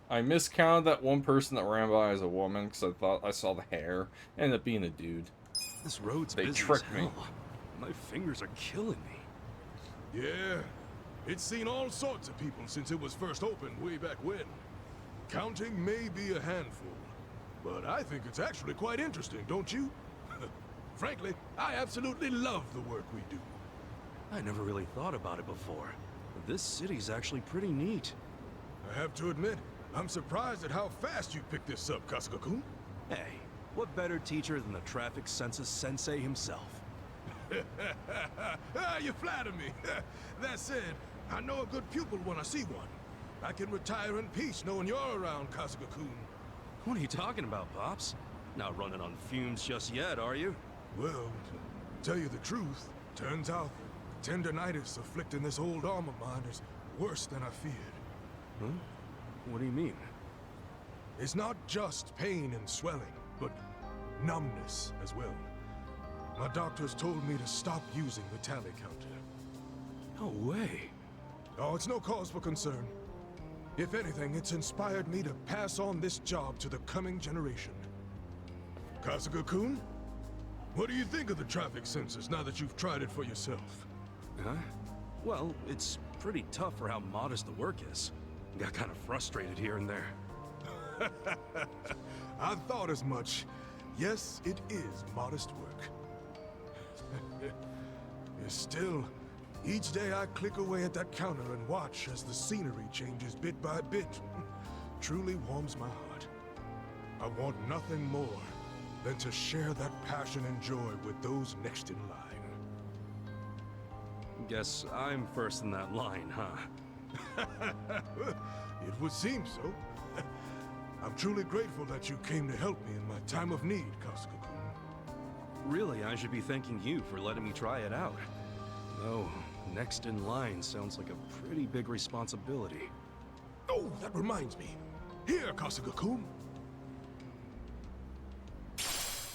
I miscounted that one person that ran by as a woman because I thought I saw the hair. Ended up being a dude. This road's They busy tricked as me. hell. My fingers are killing me. Yeah, it's seen all sorts of people since it was first opened way back when. Counting may be a handful, but I think it's actually quite interesting, don't you? Frankly, I absolutely love the work we do. I never really thought about it before. But this city's actually pretty neat. I have to admit, I'm surprised at how fast you picked this up, Kasuga-kun. Hey, what better teacher than the traffic census sensei himself? You flatter me. That said, I know a good pupil when I see one. I can retire in peace knowing you're around, Kasuga-kun. What are you talking about, Pops? Not running on fumes just yet, are you? Well, to tell you the truth, turns out the tendinitis afflicting this old arm of mine is worse than I feared. Huh? What do you mean? It's not just pain and swelling, but numbness as well. My doctors told me to stop using the tally counter. No way. Oh, it's no cause for concern. If anything, it's inspired me to pass on this job to the coming generation. Kasuga-kun, what do you think of the traffic census now that you've tried it for yourself? Huh? Well, it's pretty tough for how modest the work is. Got kind of frustrated here and there. I thought as much. Yes, it is modest work. Still, each day I click away at that counter and watch as the scenery changes bit by bit. Truly warms my heart. I want nothing more than to share that passion and joy with those next in line. Guess I'm first in that line, huh? It would seem so. I'm truly grateful that you came to help me in my time of need, Kasuga-kun. Really, I should be thanking you for letting me try it out. Oh, next in line sounds like a pretty big responsibility. Oh, that reminds me. Here, Kasuga-kun.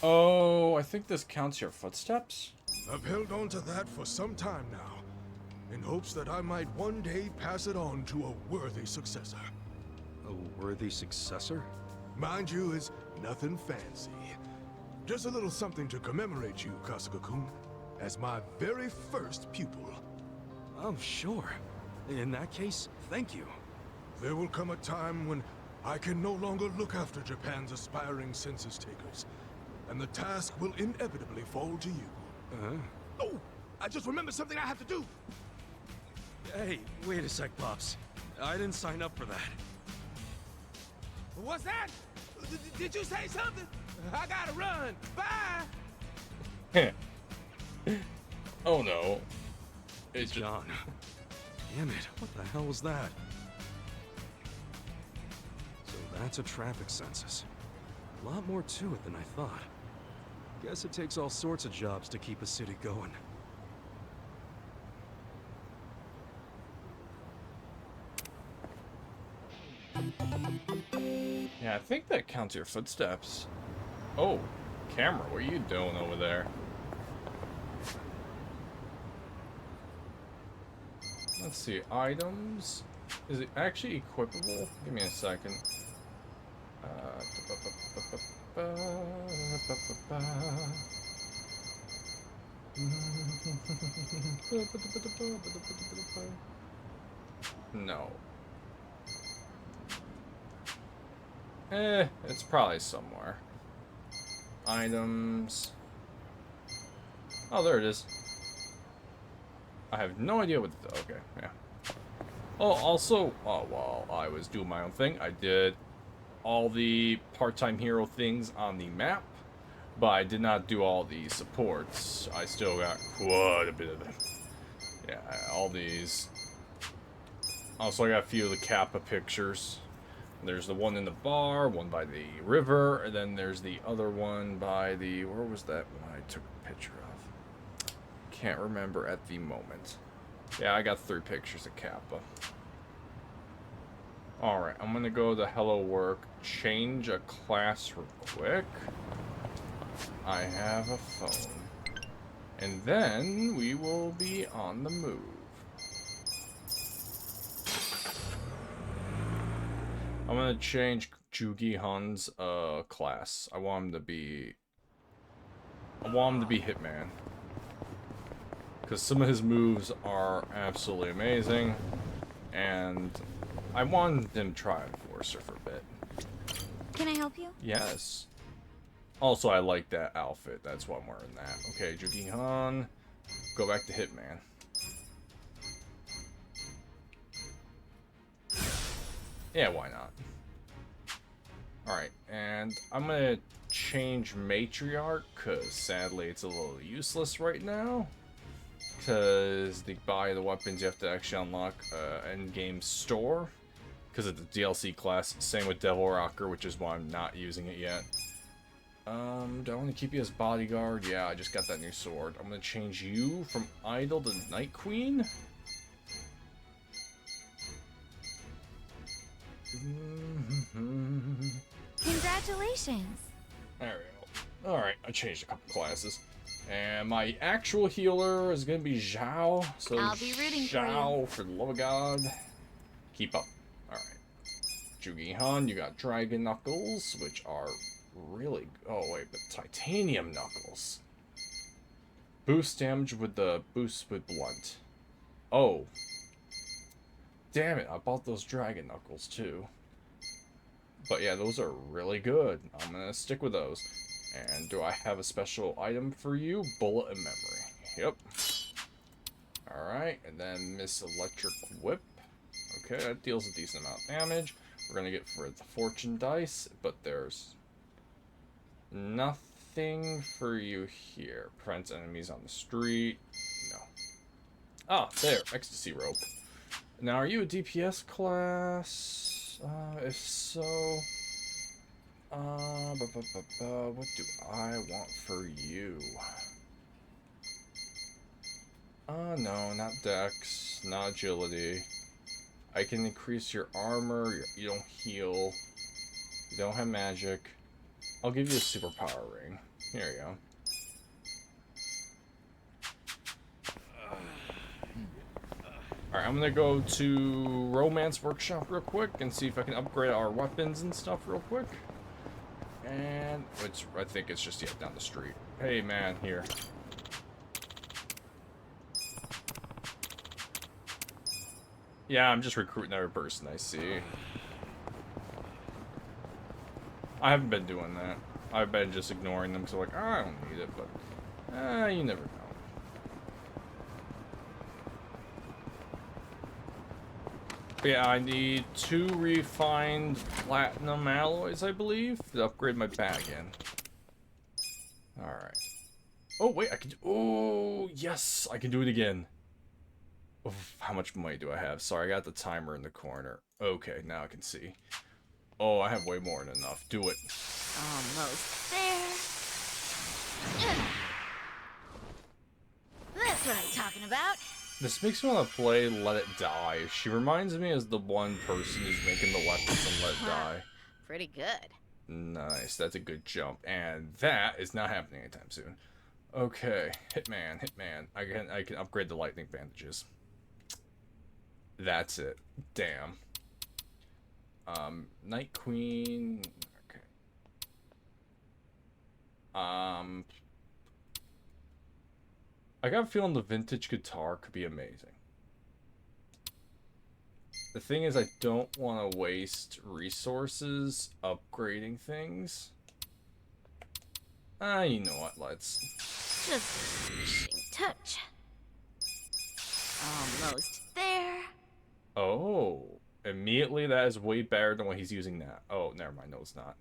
Oh, I think this counts your footsteps? I've held on to that for some time now, in hopes that I might one day pass it on to a worthy successor. A worthy successor? Mind you, it's nothing fancy. Just a little something to commemorate you, Kasuga-kun, as my very first pupil. Oh, sure. In that case, thank you. There will come a time when I can no longer look after Japan's aspiring census takers, and the task will inevitably fall to you. Oh, I just remembered something I have to do. Hey, wait a sec, Pops. I didn't sign up for that. What's that? Did you say something? I gotta run. Bye. Oh no. It's just... John. Damn it, what the hell was that? So that's a traffic census. A lot more to it than I thought. Guess it takes all sorts of jobs to keep a city going. Yeah, I think that counts your footsteps. Oh, camera, what are you doing over there? Let's see, items. Is it actually equipable? Give me a second. No. It's probably somewhere. Items. Oh, there it is. I have no idea what the... Okay, yeah. Oh, also, while I was doing my own thing, I did all the part-time hero things on the map, but I did not do all the supports. I still got quite a bit of them. Yeah, all these. Also, I got a few of the Kappa pictures. There's the one in the bar, one by the river, and then there's the other one by the... Where was that one I took a picture of? Can't remember at the moment. Yeah, I got 3 pictures of Kappa. Alright, I'm gonna go to Hello Work, change a class real quick. I have a phone. And then we will be on the move. I'm gonna change Jugi Han's class. I want him to be Hitman. Because some of his moves are absolutely amazing. And I wanted him to try Enforcer for a bit. Can I help you? Yes. Also, I like that outfit. That's why I'm wearing that. Okay, Jugi Han. Go back to Hitman. Yeah, why not? Alright, and I'm gonna change Matriarch, because sadly it's a little useless right now. Because to buy the weapons, you have to actually unlock endgame store. Because of the DLC class. Same with Devil Rocker, which is why I'm not using it yet. Do I want to keep you as bodyguard? Yeah, I just got that new sword. I'm gonna change you from Idol to Night Queen. Congratulations. There we go. Alright, I changed a couple classes. And my actual healer is gonna be Zhao. So I'll be rooting for Zhao, for the love of God. Keep up. Alright. Jugi Han, you got Dragon Knuckles, which are really... Oh, wait, but Titanium Knuckles. Boost damage with the boost with Blunt. Oh. Damn it, I bought those Dragon Knuckles, too. But yeah, those are really good. I'm gonna stick with those. And do I have a special item for you? Bullet and Memory. Yep. Alright, and then Miss Electric Whip. Okay, that deals a decent amount of damage. We're gonna get for the Fortune Dice, but there's nothing for you here. Prevents enemies on the street. No. Ah, there. Ecstasy Rope. Now, are you a DPS class? If so... What do I want for you? No, not dex, not agility. I can increase your armor, you don't heal, you don't have magic. I'll give you a superpower ring. Here you go. Alright, I'm gonna go to Romance Workshop real quick and see if I can upgrade our weapons and stuff real quick. And I think it's just down the street. Hey man, here. Yeah, I'm just recruiting every person I see. I haven't been doing that. I've been just ignoring them because I'm like, oh, I don't need it, but you never know. But yeah, I need 2 refined platinum alloys, I believe, to upgrade my bag in. Alright. Oh, wait, I can do... Oh, yes, I can do it again. Oof, how much money do I have? Sorry, I got the timer in the corner. Okay, now I can see. Oh, I have way more than enough. Do it. Almost there. That's what I'm talking about. This makes me want to play Let It Die. She reminds me as the one person who's making the weapons in Let It Die. Pretty good. Nice, that's a good jump. And that is not happening anytime soon. Okay, Hitman. I can upgrade the lightning bandages. That's it. Damn. Night Queen. Okay. I got a feeling the vintage guitar could be amazing. The thing is, I don't want to waste resources upgrading things. You know what, let's... Just a finishing touch. Almost there. Oh, immediately that is way better than what he's using now. Oh, never mind, no it's not.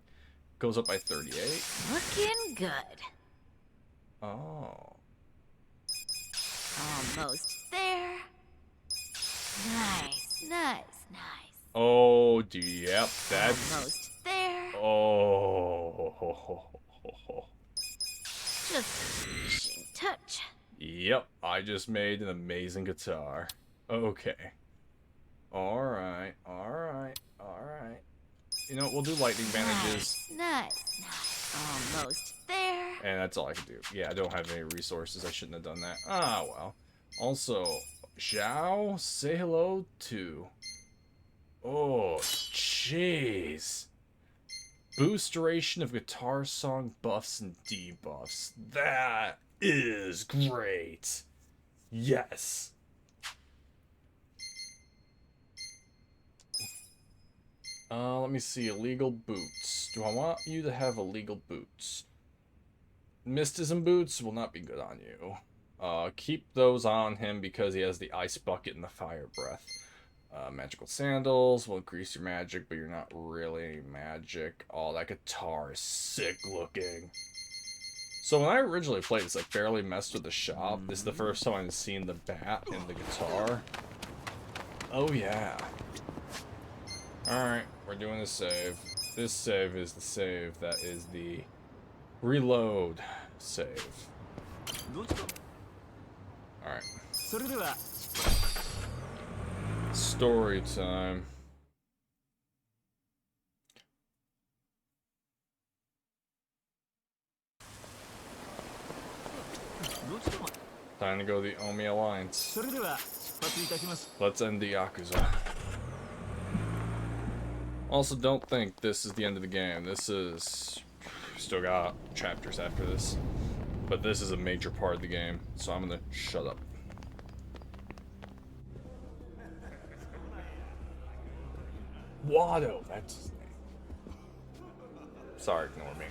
Goes up by 38. Looking good. Oh. Almost there. Nice. Oh, yep, that's... Almost there. Oh. Just a finishing touch. Yep, I just made an amazing guitar. Okay. Alright. You know what, we'll do lightning bandages. Nice. Almost there. And that's all I can do. Yeah, I don't have any resources. I shouldn't have done that. Ah, well. Also, Zhao, say hello to... Oh, jeez. Boost duration of guitar song buffs and debuffs. That is great. Yes. Let me see. Illegal boots. Do I want you to have illegal boots? Mysticism boots will not be good on you. Keep those on him because he has the ice bucket and the fire breath. Magical sandals will increase your magic, but you're not really magic. Oh, that guitar is sick looking. So when I originally played this, I barely messed with the shop. This is the first time I've seen the bat and the guitar. Oh yeah. Alright, we're doing a save. This save is the save that is the reload save. Alright. Story time. Time to go to the Omi Alliance. Let's end the Yakuza. Also, don't think this is the end of the game. This is... Still got chapters after this. But this is a major part of the game, so I'm gonna shut up. Wado, that's his name. Sorry, ignore me.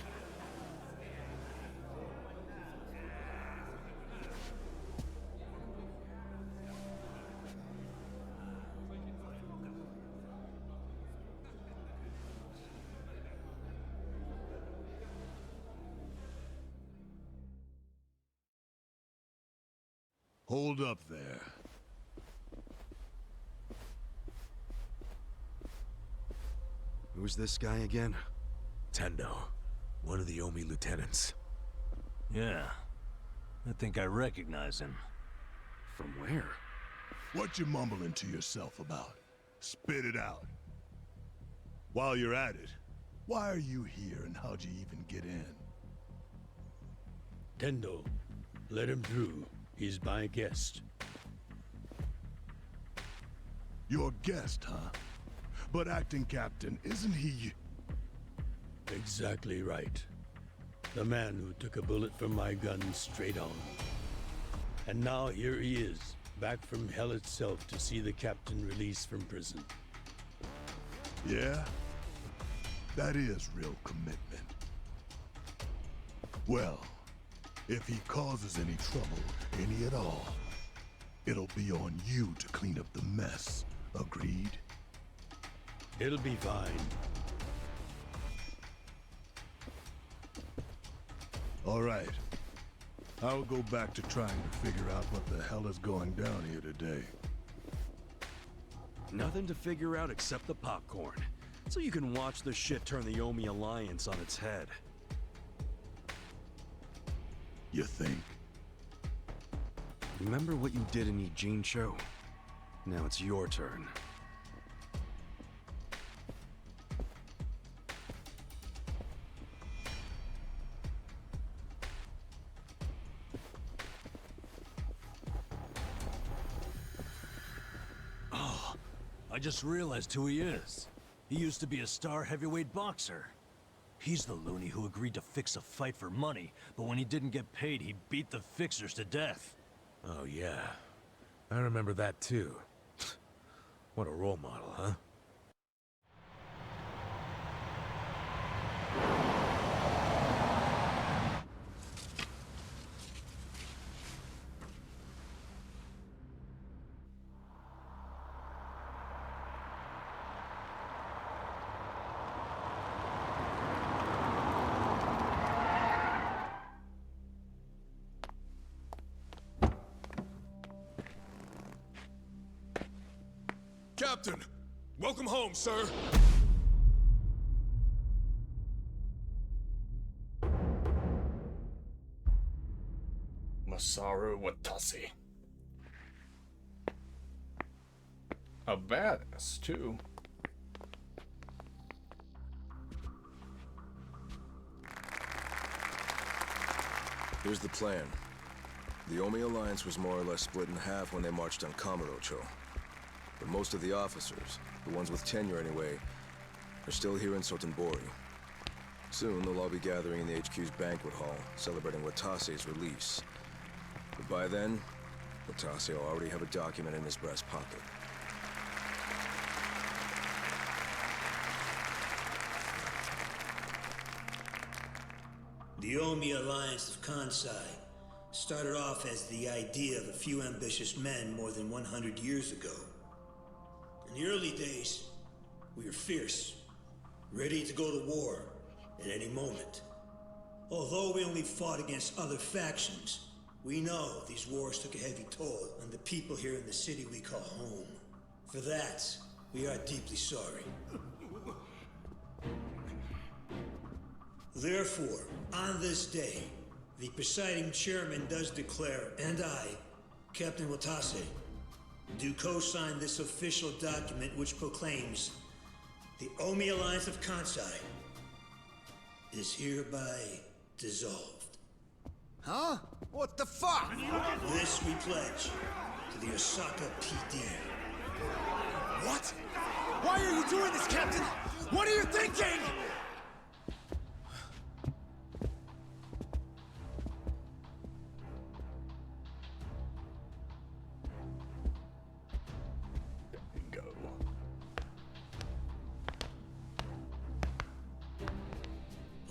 Hold up there. Who's this guy again? Tendo, one of the Omi lieutenants. Yeah. I think I recognize him. From where? What you mumbling to yourself about? Spit it out. While you're at it, why are you here and how'd you even get in? Tendo, let him through. He's my guest. Your guest, huh? But acting captain, isn't he? Exactly right. The man who took a bullet from my gun straight on. And now here he is, back from hell itself to see the captain released from prison. Yeah? That is real commitment. Well, if he causes any trouble, any at all, it'll be on you to clean up the mess. Agreed? It'll be fine. All right. I'll go back to trying to figure out what the hell is going down here today. Nothing to figure out except the popcorn. So you can watch the shit turn the Omi Alliance on its head. You think? Remember what you did in Ijincho? Now it's your turn. Oh, I just realized who he is. He used to be a star heavyweight boxer. He's the loony who agreed to fix a fight for money, but when he didn't get paid, he beat the fixers to death. Oh yeah, I remember that too. What a role model, huh? Captain! Welcome home, sir! Masaru Watase. A badass, too. Here's the plan. The Omi Alliance was more or less split in half when they marched on Kamurocho. But most of the officers, the ones with tenure anyway, are still here in Sotenbori. Soon they'll all be gathering in the HQ's banquet hall, celebrating Watase's release. But by then, Watase will already have a document in his breast pocket. The Omi Alliance of Kansai started off as the idea of a few ambitious men more than 100 years ago. In the early days, we were fierce, ready to go to war at any moment. Although we only fought against other factions, we know these wars took a heavy toll on the people here in the city we call home. For that, we are deeply sorry. Therefore, on this day, the presiding chairman does declare, and I, Captain Watase, do co-sign this official document which proclaims the Omi Alliance of Kansai is hereby dissolved. Huh? What the fuck? This we pledge to the Osaka PD. What? Why are you doing this, Captain? What are you thinking?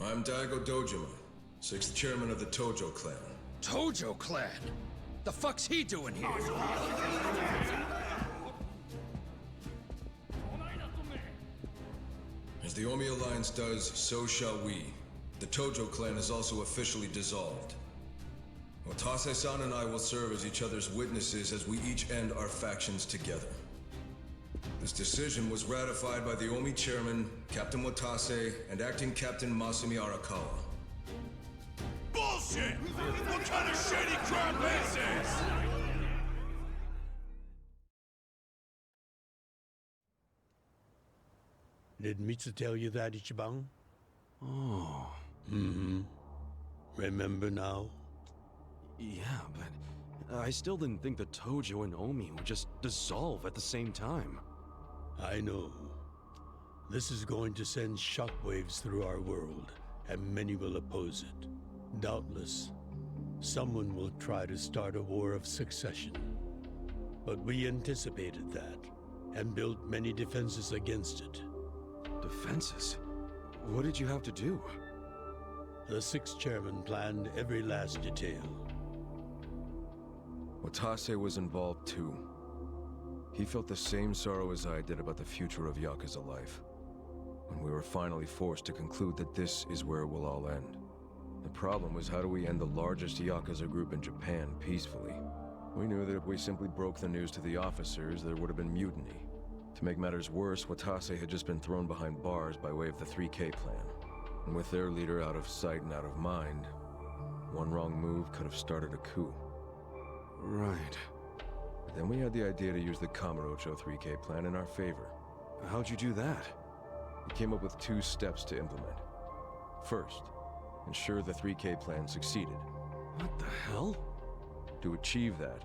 I'm Daigo Dojima, 6th chairman of the Tojo clan. Tojo clan? The fuck's he doing here? As the Omi Alliance does, so shall we. The Tojo clan is also officially dissolved. Watase-san and I will serve as each other's witnesses as we each end our factions together. This decision was ratified by the Omi chairman, Captain Watase, and acting Captain Masumi Arakawa. Bullshit! What kind of shady crap is this? Did Mitsu tell you that, Ichiban? Oh. Remember now? Yeah, but I still didn't think the Tojo and Omi would just dissolve at the same time. I know. This is going to send shockwaves through our world, and many will oppose it. Doubtless, someone will try to start a war of succession. But we anticipated that, and built many defenses against it. Defenses? What did you have to do? The sixth chairman planned every last detail. Watase was involved too. He felt the same sorrow as I did about the future of Yakuza life. When we were finally forced to conclude that this is where it will all end. The problem was, how do we end the largest Yakuza group in Japan peacefully? We knew that if we simply broke the news to the officers, there would have been mutiny. To make matters worse, Watase had just been thrown behind bars by way of the 3K plan. And with their leader out of sight and out of mind, one wrong move could have started a coup. Right. But then we had the idea to use the Kamurocho 3K plan in our favor. How'd you do that? We came up with 2 steps to implement. First, ensure the 3K plan succeeded. What the hell? To achieve that,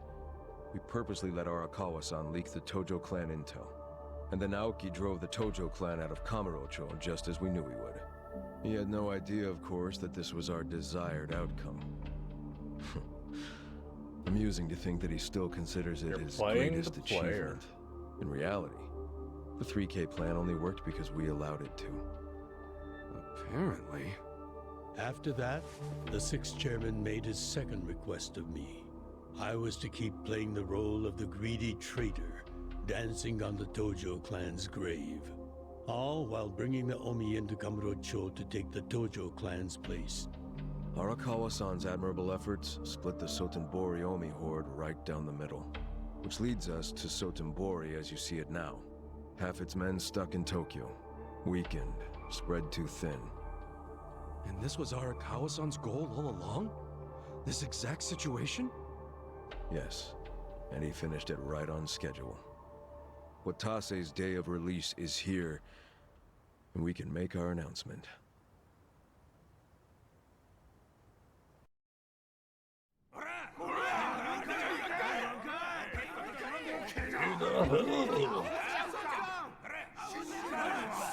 we purposely let Arakawa-san leak the Tojo clan intel. And then Aoki drove the Tojo clan out of Kamurocho just as we knew he would. He had no idea, of course, that this was our desired outcome. Amusing to think that he still considers it his greatest achievement. In reality, the 3K plan only worked because we allowed it to. Apparently. After that, the sixth chairman made his second request of me. I was to keep playing the role of the greedy traitor, dancing on the Tojo clan's grave. All while bringing the Omi into Kamurocho to take the Tojo clan's place. Arakawa-san's admirable efforts split the Sotenbori Omi horde right down the middle. Which leads us to Sotenbori as you see it now. Half its men stuck in Tokyo. Weakened, spread too thin. And this was Arakawa-san's goal all along? This exact situation? Yes, and he finished it right on schedule. Watase's day of release is here, and we can make our announcement.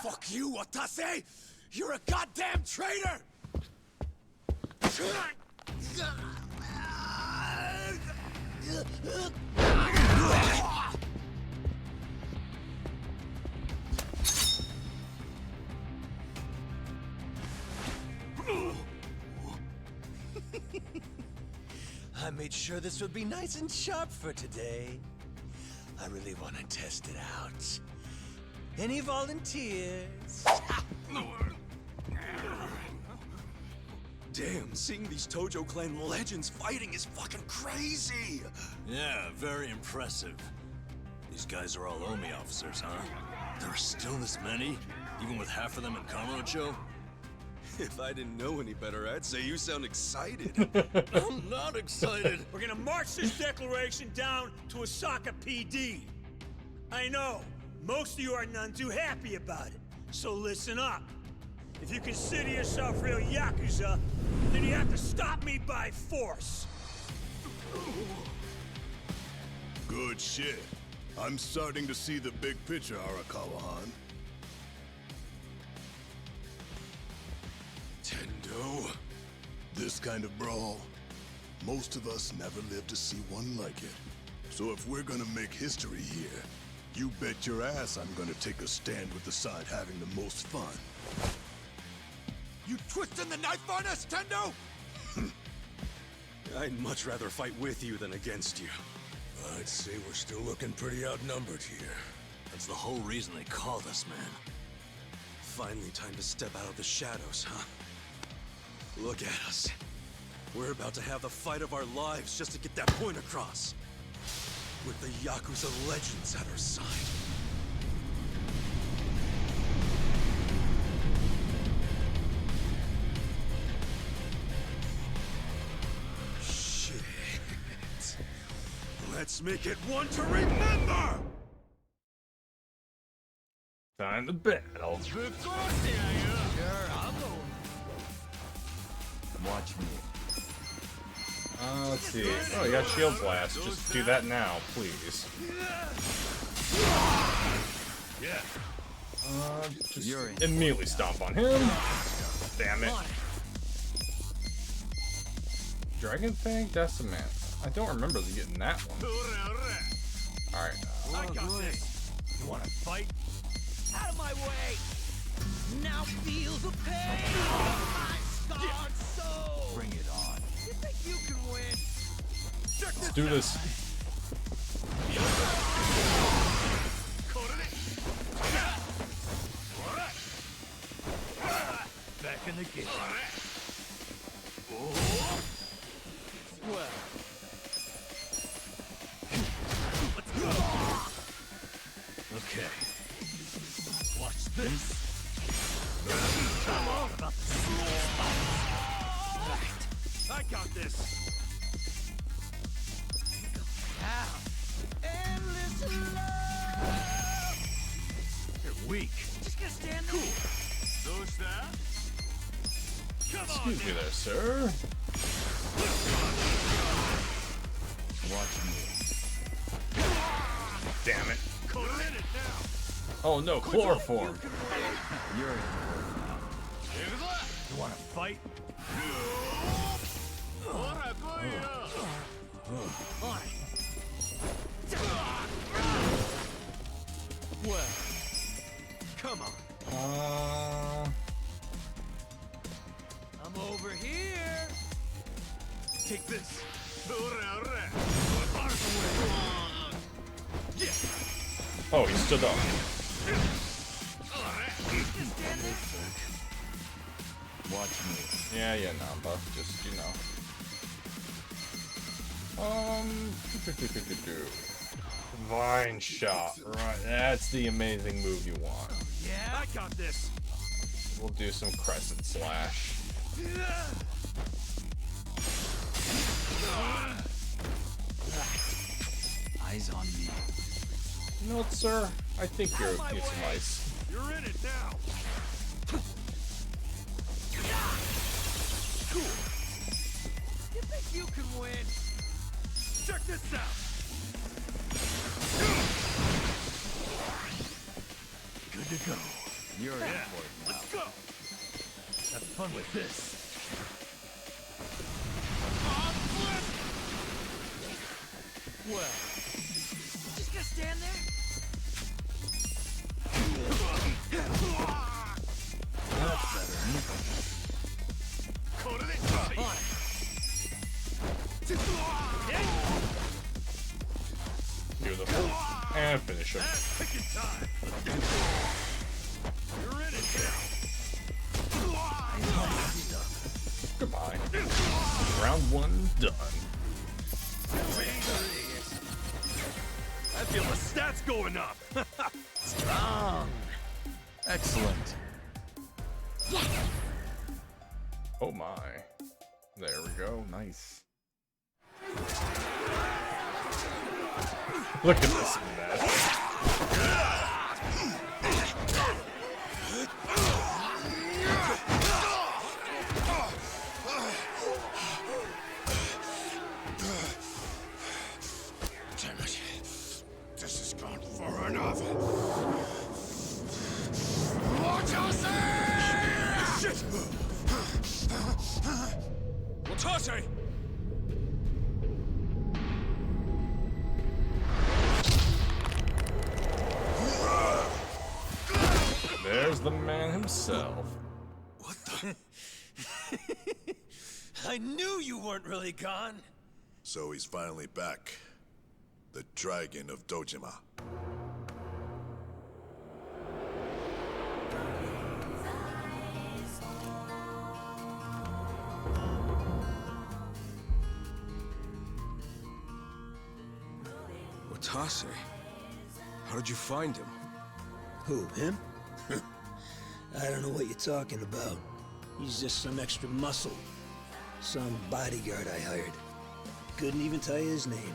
Fuck you, Watase! You're a goddamn traitor! I made sure this would be nice and sharp for today. I really want to test it out. Any volunteers? Damn, seeing these Tojo clan legends fighting is fucking crazy! Yeah, very impressive. These guys are all Omi officers, huh? There are still this many? Even with half of them in Kamurocho? If I didn't know any better, I'd say you sound excited. I'm not excited! We're gonna march this declaration down to Osaka PD. I know, most of you are none too happy about it, so listen up. If you consider yourself real Yakuza, then you have to stop me by force. Good shit. I'm starting to see the big picture, Arakawa-han. Tendo. This kind of brawl, most of us never lived to see one like it. So if we're gonna make history here, you bet your ass I'm gonna take a stand with the side having the most fun. You twisting the knife on us, Tendo? I'd much rather fight with you than against you. I'd say we're still looking pretty outnumbered here. That's the whole reason they called us, man. Finally time to step out of the shadows, huh? Look at us. We're about to have the fight of our lives just to get that point across. With the Yakuza legends at our side. Let's make it one to remember! Time to battle. Sure, I'll go. Watch me. Let's see. Oh, you got shield blast. Just do that now, please. Yeah. Just Yuri. immediately stomp on him. Damn it. Dragon Fang Decimate. I don't remember getting that one. Alright. I got this. You wanna fight? Out of my way! Now feel the pain of my scarred soul! Bring it on. You think you can win? Check Let's do this. Back in the game. Well. Let's go. Okay. Watch this. I'm all about the right. I got this. Now, endless love. You're weak. Just gonna stand there. Cool. Come on. Excuse me there, sir. Watch me. Damn it. Oh no, chloroform. Yuri. You wanna fight? Well, come on. I'm over here. Take this. Oh, he stood up. Watch me. Yeah, Namba. Just, you know. Vine shot. Right, that's the amazing move you want. Yeah, I got this. We'll do some crescent slash. Eyes on me. You know what, sir? I think you're a piece of ice. You're in it now. Cool. You think you can win? Check this out. Good to go. You're Yeah, important now. let's go. Have fun with this. Well, just gonna stand there? That's better. On Beautiful. And finish him. Picking time. You're in it now. Goodbye. Round 1 done. I feel the stats going up. Strong. Excellent. Oh my. There we go. Nice. Look at this mess. Damn it. This has gone far enough. Watch yourself! Shit! Watase! There's the man himself. What the? I knew you weren't really gone. So he's finally back. The Dragon of Dojima. Watase? How did you find him? Who, him? I don't know what you're talking about. He's just some extra muscle. Some bodyguard I hired. Couldn't even tell you his name.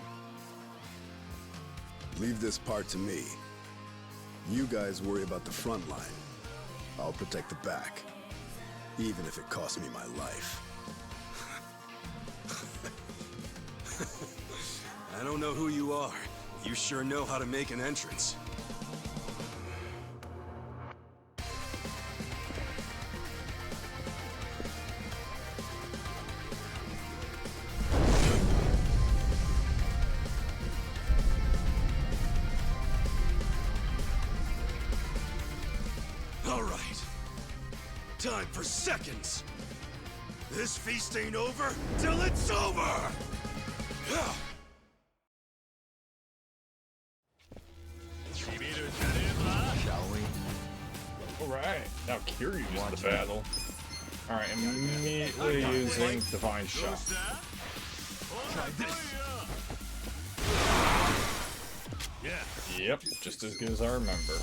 Leave this part to me. You guys worry about the front line. I'll protect the back. Even if it costs me my life. I don't know who you are. You sure know how to make an entrance. All right. Time for seconds. This feast ain't over till it's over! Shall we? Alright, now Kiryu's in the battle. Alright, immediately using Divine Shot. Try this. Yep, just as good as I remember.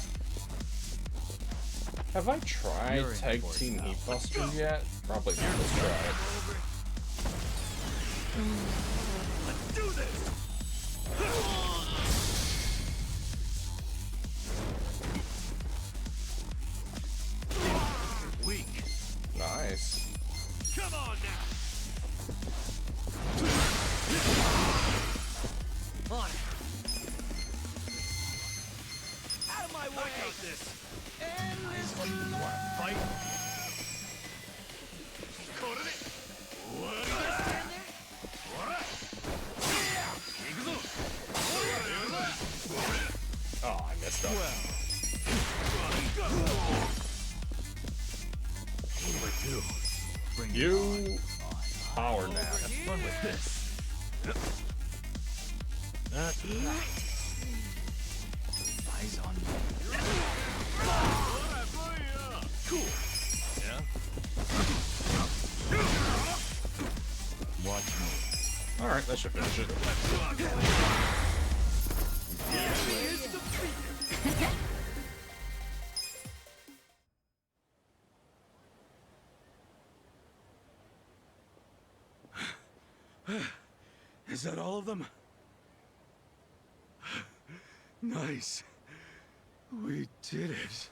Have I tried Tag Team Heat Buster yet? Probably not. Let's try it. Let's do this! Weak. Nice. Come on now! On it. Out of my way! I got this! Fight! Oh, I messed up. You power nap. Run with this. That's right. Eyes on me. Cool. Yeah? Watch me. Alright, that should finish it. Is that all of them? Nice. We did it.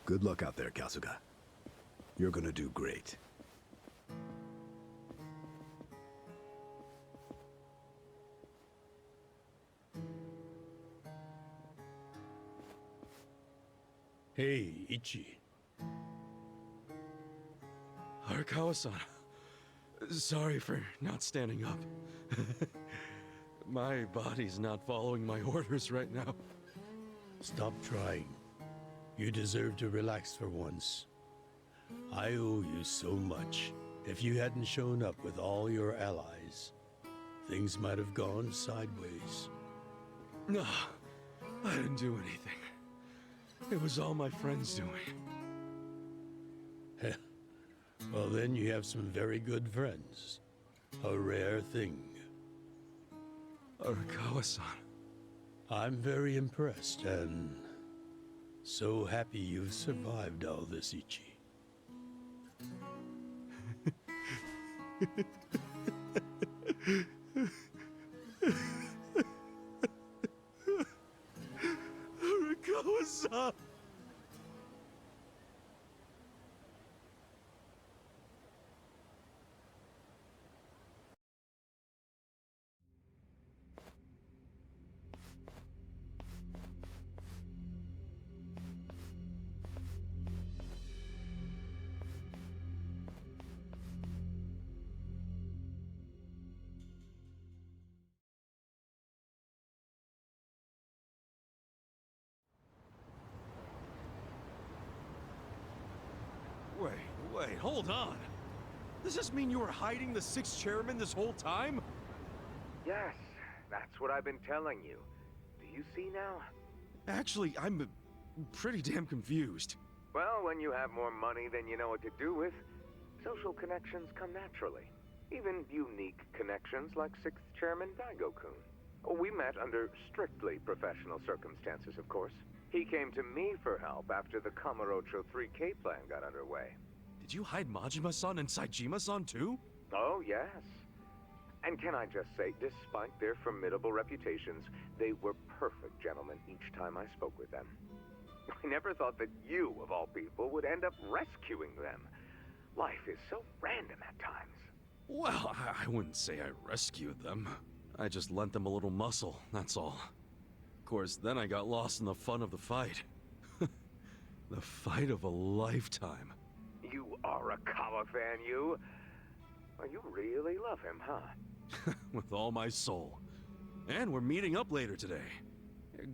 Good luck out there, Kasuga. You're gonna do great. Hey, Ichi. Arakawa-san. Sorry for not standing up. My body's not following my orders right now. Stop trying. You deserve to relax for once. I owe you so much. If you hadn't shown up with all your allies, things might have gone sideways. No, I didn't do anything. It was all my friends doing. Well, then you have some very good friends. A rare thing. Arakawa-san. I'm very impressed and so happy you've survived all this, Ichi. Arakawa-san! Wait, hold on. Does this mean you were hiding the sixth chairman this whole time? Yes, that's what I've been telling you. Do you see now? Actually, I'm pretty damn confused. Well, when you have more money than you know what to do with, social connections come naturally. Even unique connections like 6th Chairman Daigo-kun. We met under strictly professional circumstances, of course. He came to me for help after the Kamurocho 3K plan got underway. Did you hide Majima-san and Saejima-san too? Oh, yes. And can I just say, despite their formidable reputations, they were perfect gentlemen each time I spoke with them. I never thought that you, of all people, would end up rescuing them. Life is so random at times. Well, I wouldn't say I rescued them. I just lent them a little muscle, that's all. Of course, then I got lost in the fun of the fight. The fight of a lifetime. You are a Kawa fan, you. Well, you really love him, huh? With all my soul. And we're meeting up later today.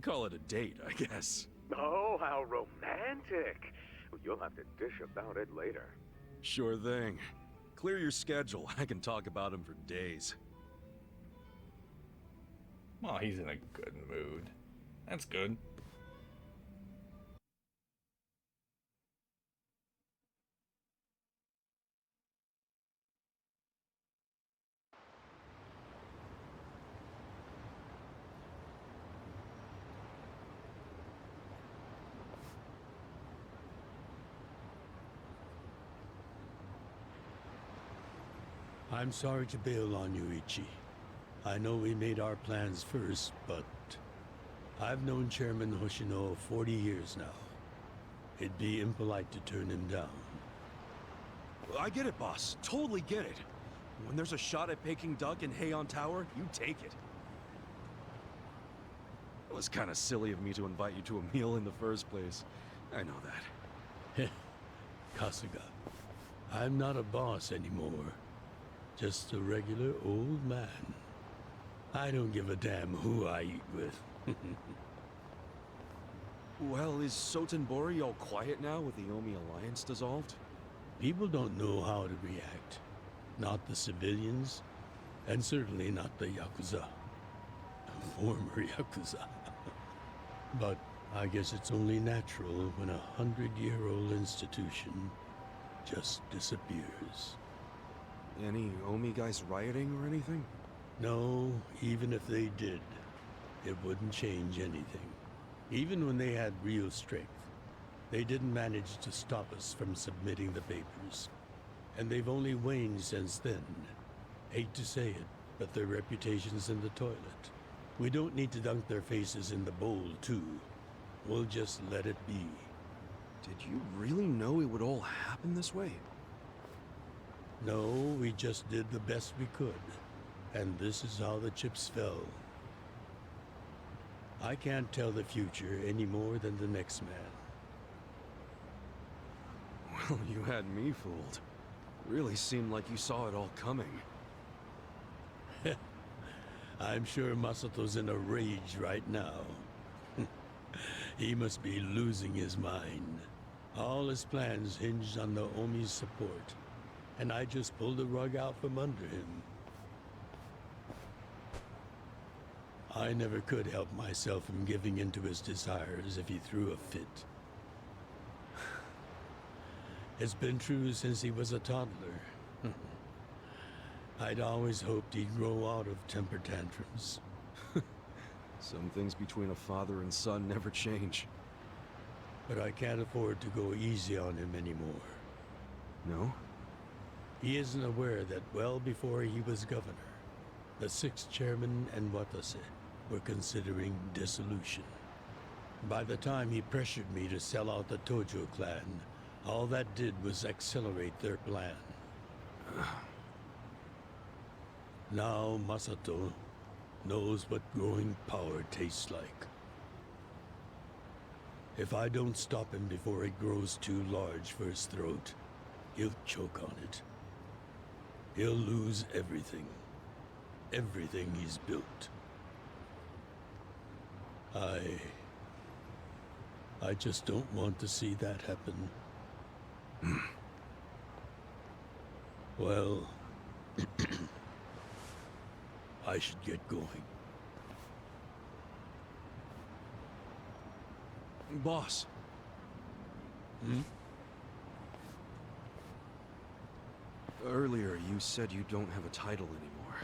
Call it a date, I guess. Oh, how romantic. You'll have to dish about it later. Sure thing. Clear your schedule. I can talk about him for days. Well, he's in a good mood. That's good. I'm sorry to bail on you, Ichi. I know we made our plans first, but I've known Chairman Hoshino 40 years now. It'd be impolite to turn him down. I get it, boss. Totally get it. When there's a shot at Peking Duck and Heian Tower, you take it. It was kind of silly of me to invite you to a meal in the first place. I know that. Kasuga, I'm not a boss anymore. Just a regular old man. I don't give a damn who I eat with. Well, is Sotenbori all quiet now with the Omi Alliance dissolved? People don't know how to react. Not the civilians, and certainly not the Yakuza. Former Yakuza. But I guess it's only natural when a 100-year-old institution just disappears. Any Omi guys rioting or anything? No, even if they did, it wouldn't change anything. Even when they had real strength, they didn't manage to stop us from submitting the papers. And they've only waned since then. Hate to say it, but their reputation's in the toilet. We don't need to dunk their faces in the bowl, too. We'll just let it be. Did you really know it would all happen this way? No, we just did the best we could. And this is how the chips fell. I can't tell the future any more than the next man. Well, you had me fooled. Really seemed like you saw it all coming. I'm sure Masato's in a rage right now. He must be losing his mind. All his plans hinged on the Omi's support, and I just pulled the rug out from under him. I never could help myself from giving in to his desires if he threw a fit. It's been true since he was a toddler. I'd always hoped he'd grow out of temper tantrums. Some things between a father and son never change. But I can't afford to go easy on him anymore. No? He isn't aware that well before he was governor, the 6th chairman and Watase were considering dissolution. By the time he pressured me to sell out the Tojo clan, all that did was accelerate their plan. Now Masato knows what growing power tastes like. If I don't stop him before it grows too large for his throat, he'll choke on it. He'll lose everything. Everything he's built. I just don't want to see that happen. Well, I should get going. Boss. Earlier, you said you don't have a title anymore.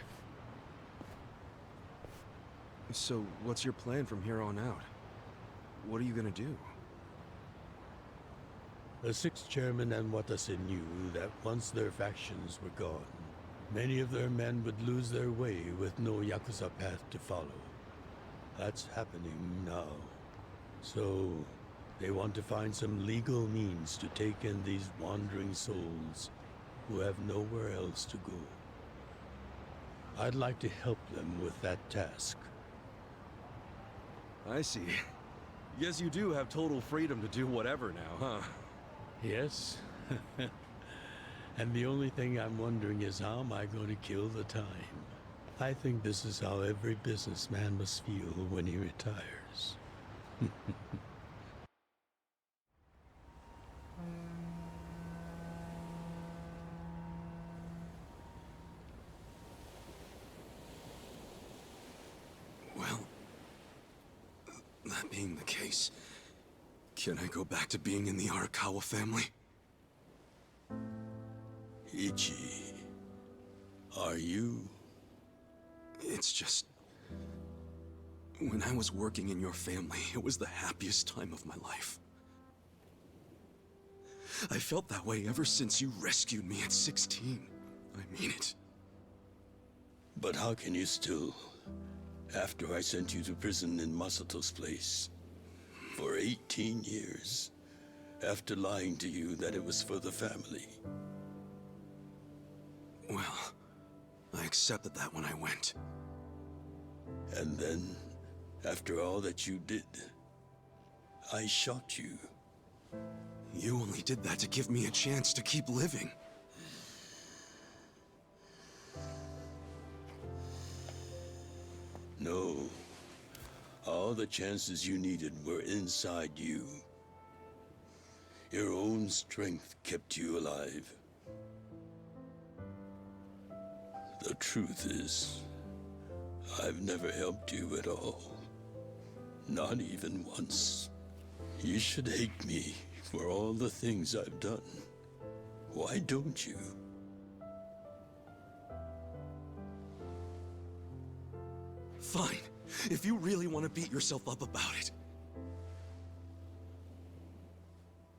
So, what's your plan from here on out? What are you gonna do? The sixth chairman and Watase knew that once their factions were gone, many of their men would lose their way with no Yakuza path to follow. That's happening now. So, they want to find some legal means to take in these wandering souls who have nowhere else to go. I'd like to help them with that task. I see. Guess you do have total freedom to do whatever now, huh? Yes. And the only thing I'm wondering is how am I going to kill the time? I think this is how every businessman must feel when he retires. Well, that being the case, can I go back to being in the Arakawa family? Ichi, are you? It's just... when I was working in your family, it was the happiest time of my life. I felt that way ever since you rescued me at 16. I mean it. But how can you still, after I sent you to prison in Masato's place, for 18 years, after lying to you that it was for the family? Well, I accepted that when I went. And then, after all that you did, I shot you. You only did that to give me a chance to keep living. No. All the chances you needed were inside you. Your own strength kept you alive. The truth is, I've never helped you at all. Not even once. You should hate me for all the things I've done. Why don't you? Fine. If you really want to beat yourself up about it,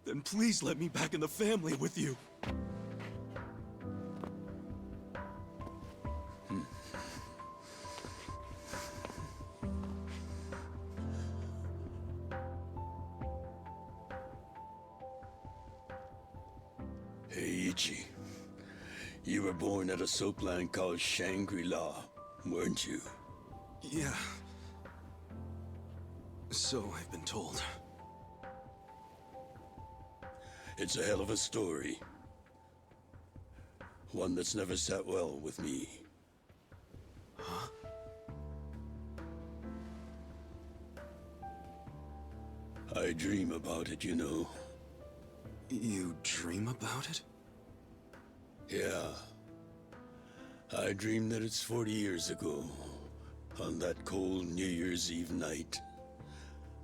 then please let me back in the family with you. Hey, Ichi. You were born at a soapland called Shangri-La, weren't you? Yeah. So I've been told. It's a hell of a story. One that's never sat well with me. Huh? I dream about it, you know. You dream about it? Yeah. I dream that it's 40 years ago, on that cold New Year's Eve night.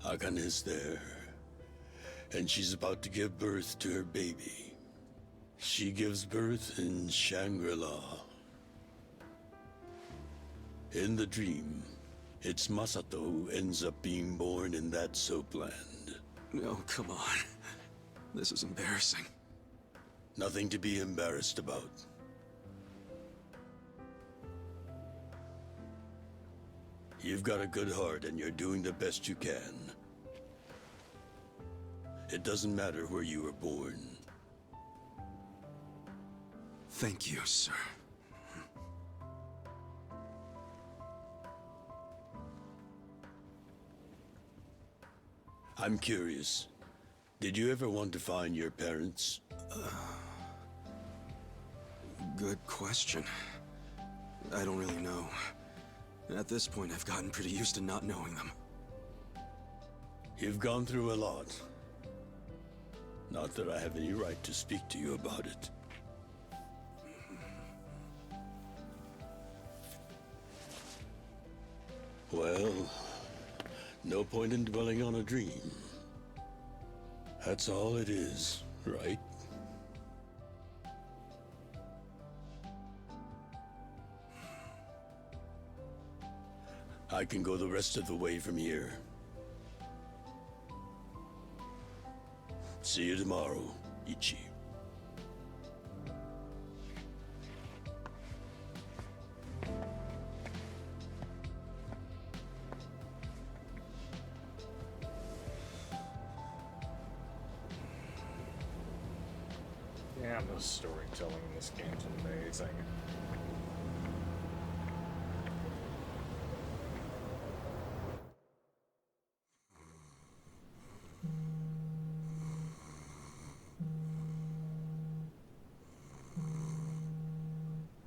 Akane is there, and she's about to give birth to her baby. She gives birth in Shangri-La. In the dream, it's Masato who ends up being born in that soapland. No, come on. This is embarrassing. Nothing to be embarrassed about. You've got a good heart and you're doing the best you can. It doesn't matter where you were born. Thank you, sir. I'm curious. Did you ever want to find your parents? Good question. I don't really know. At this point, I've gotten pretty used to not knowing them. You've gone through a lot. Not that I have any right to speak to you about it. Well, no point in dwelling on a dream. That's all it is, right? I can go the rest of the way from here. See you tomorrow, Ichi. Damn, the storytelling in this game's amazing.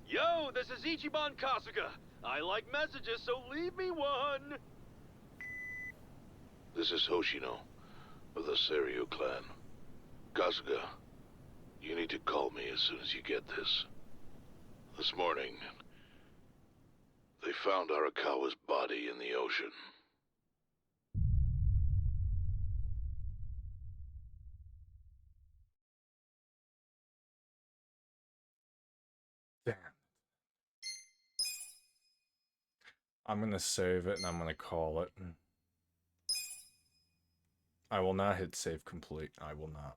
Yo, this is Ichiban Kasuga. I like messages, so leave me one. This is Hoshino, of the Seiryu clan. Kasuga, you need to call me as soon as you get this. This morning, they found Arakawa's body in the ocean. Damn. I'm gonna save it and I'm gonna call it. I will not hit save complete. I will not.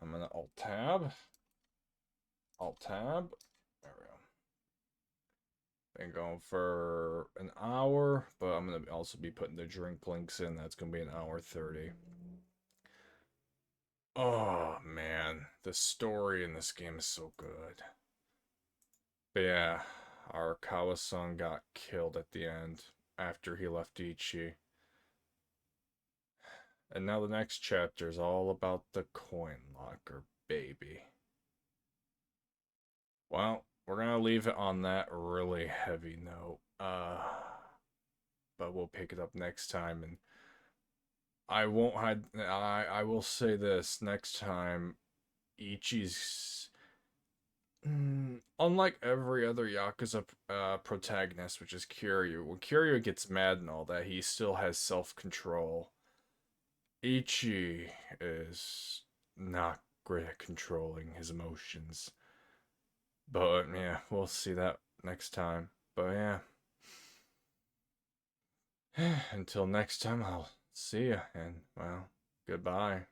I'm gonna alt tab. Alt tab. There we go. Been going for an hour, but I'm gonna also be putting the drink links in. That's gonna be an hour 30. Oh man, the story in this game is so good. But yeah, Arakawa-san got killed at the end after he left Ichi. And now the next chapter is all about the coin locker, baby. Well, we're gonna leave it on that really heavy note. But we'll pick it up next time, and I won't hide. I will say this next time. Ichi's unlike every other Yakuza protagonist, which is Kiryu. When Kiryu gets mad and all that, he still has self-control. Ichi is not great at controlling his emotions. But yeah, we'll see that next time. But yeah. Until next time, I'll see ya, and well, goodbye.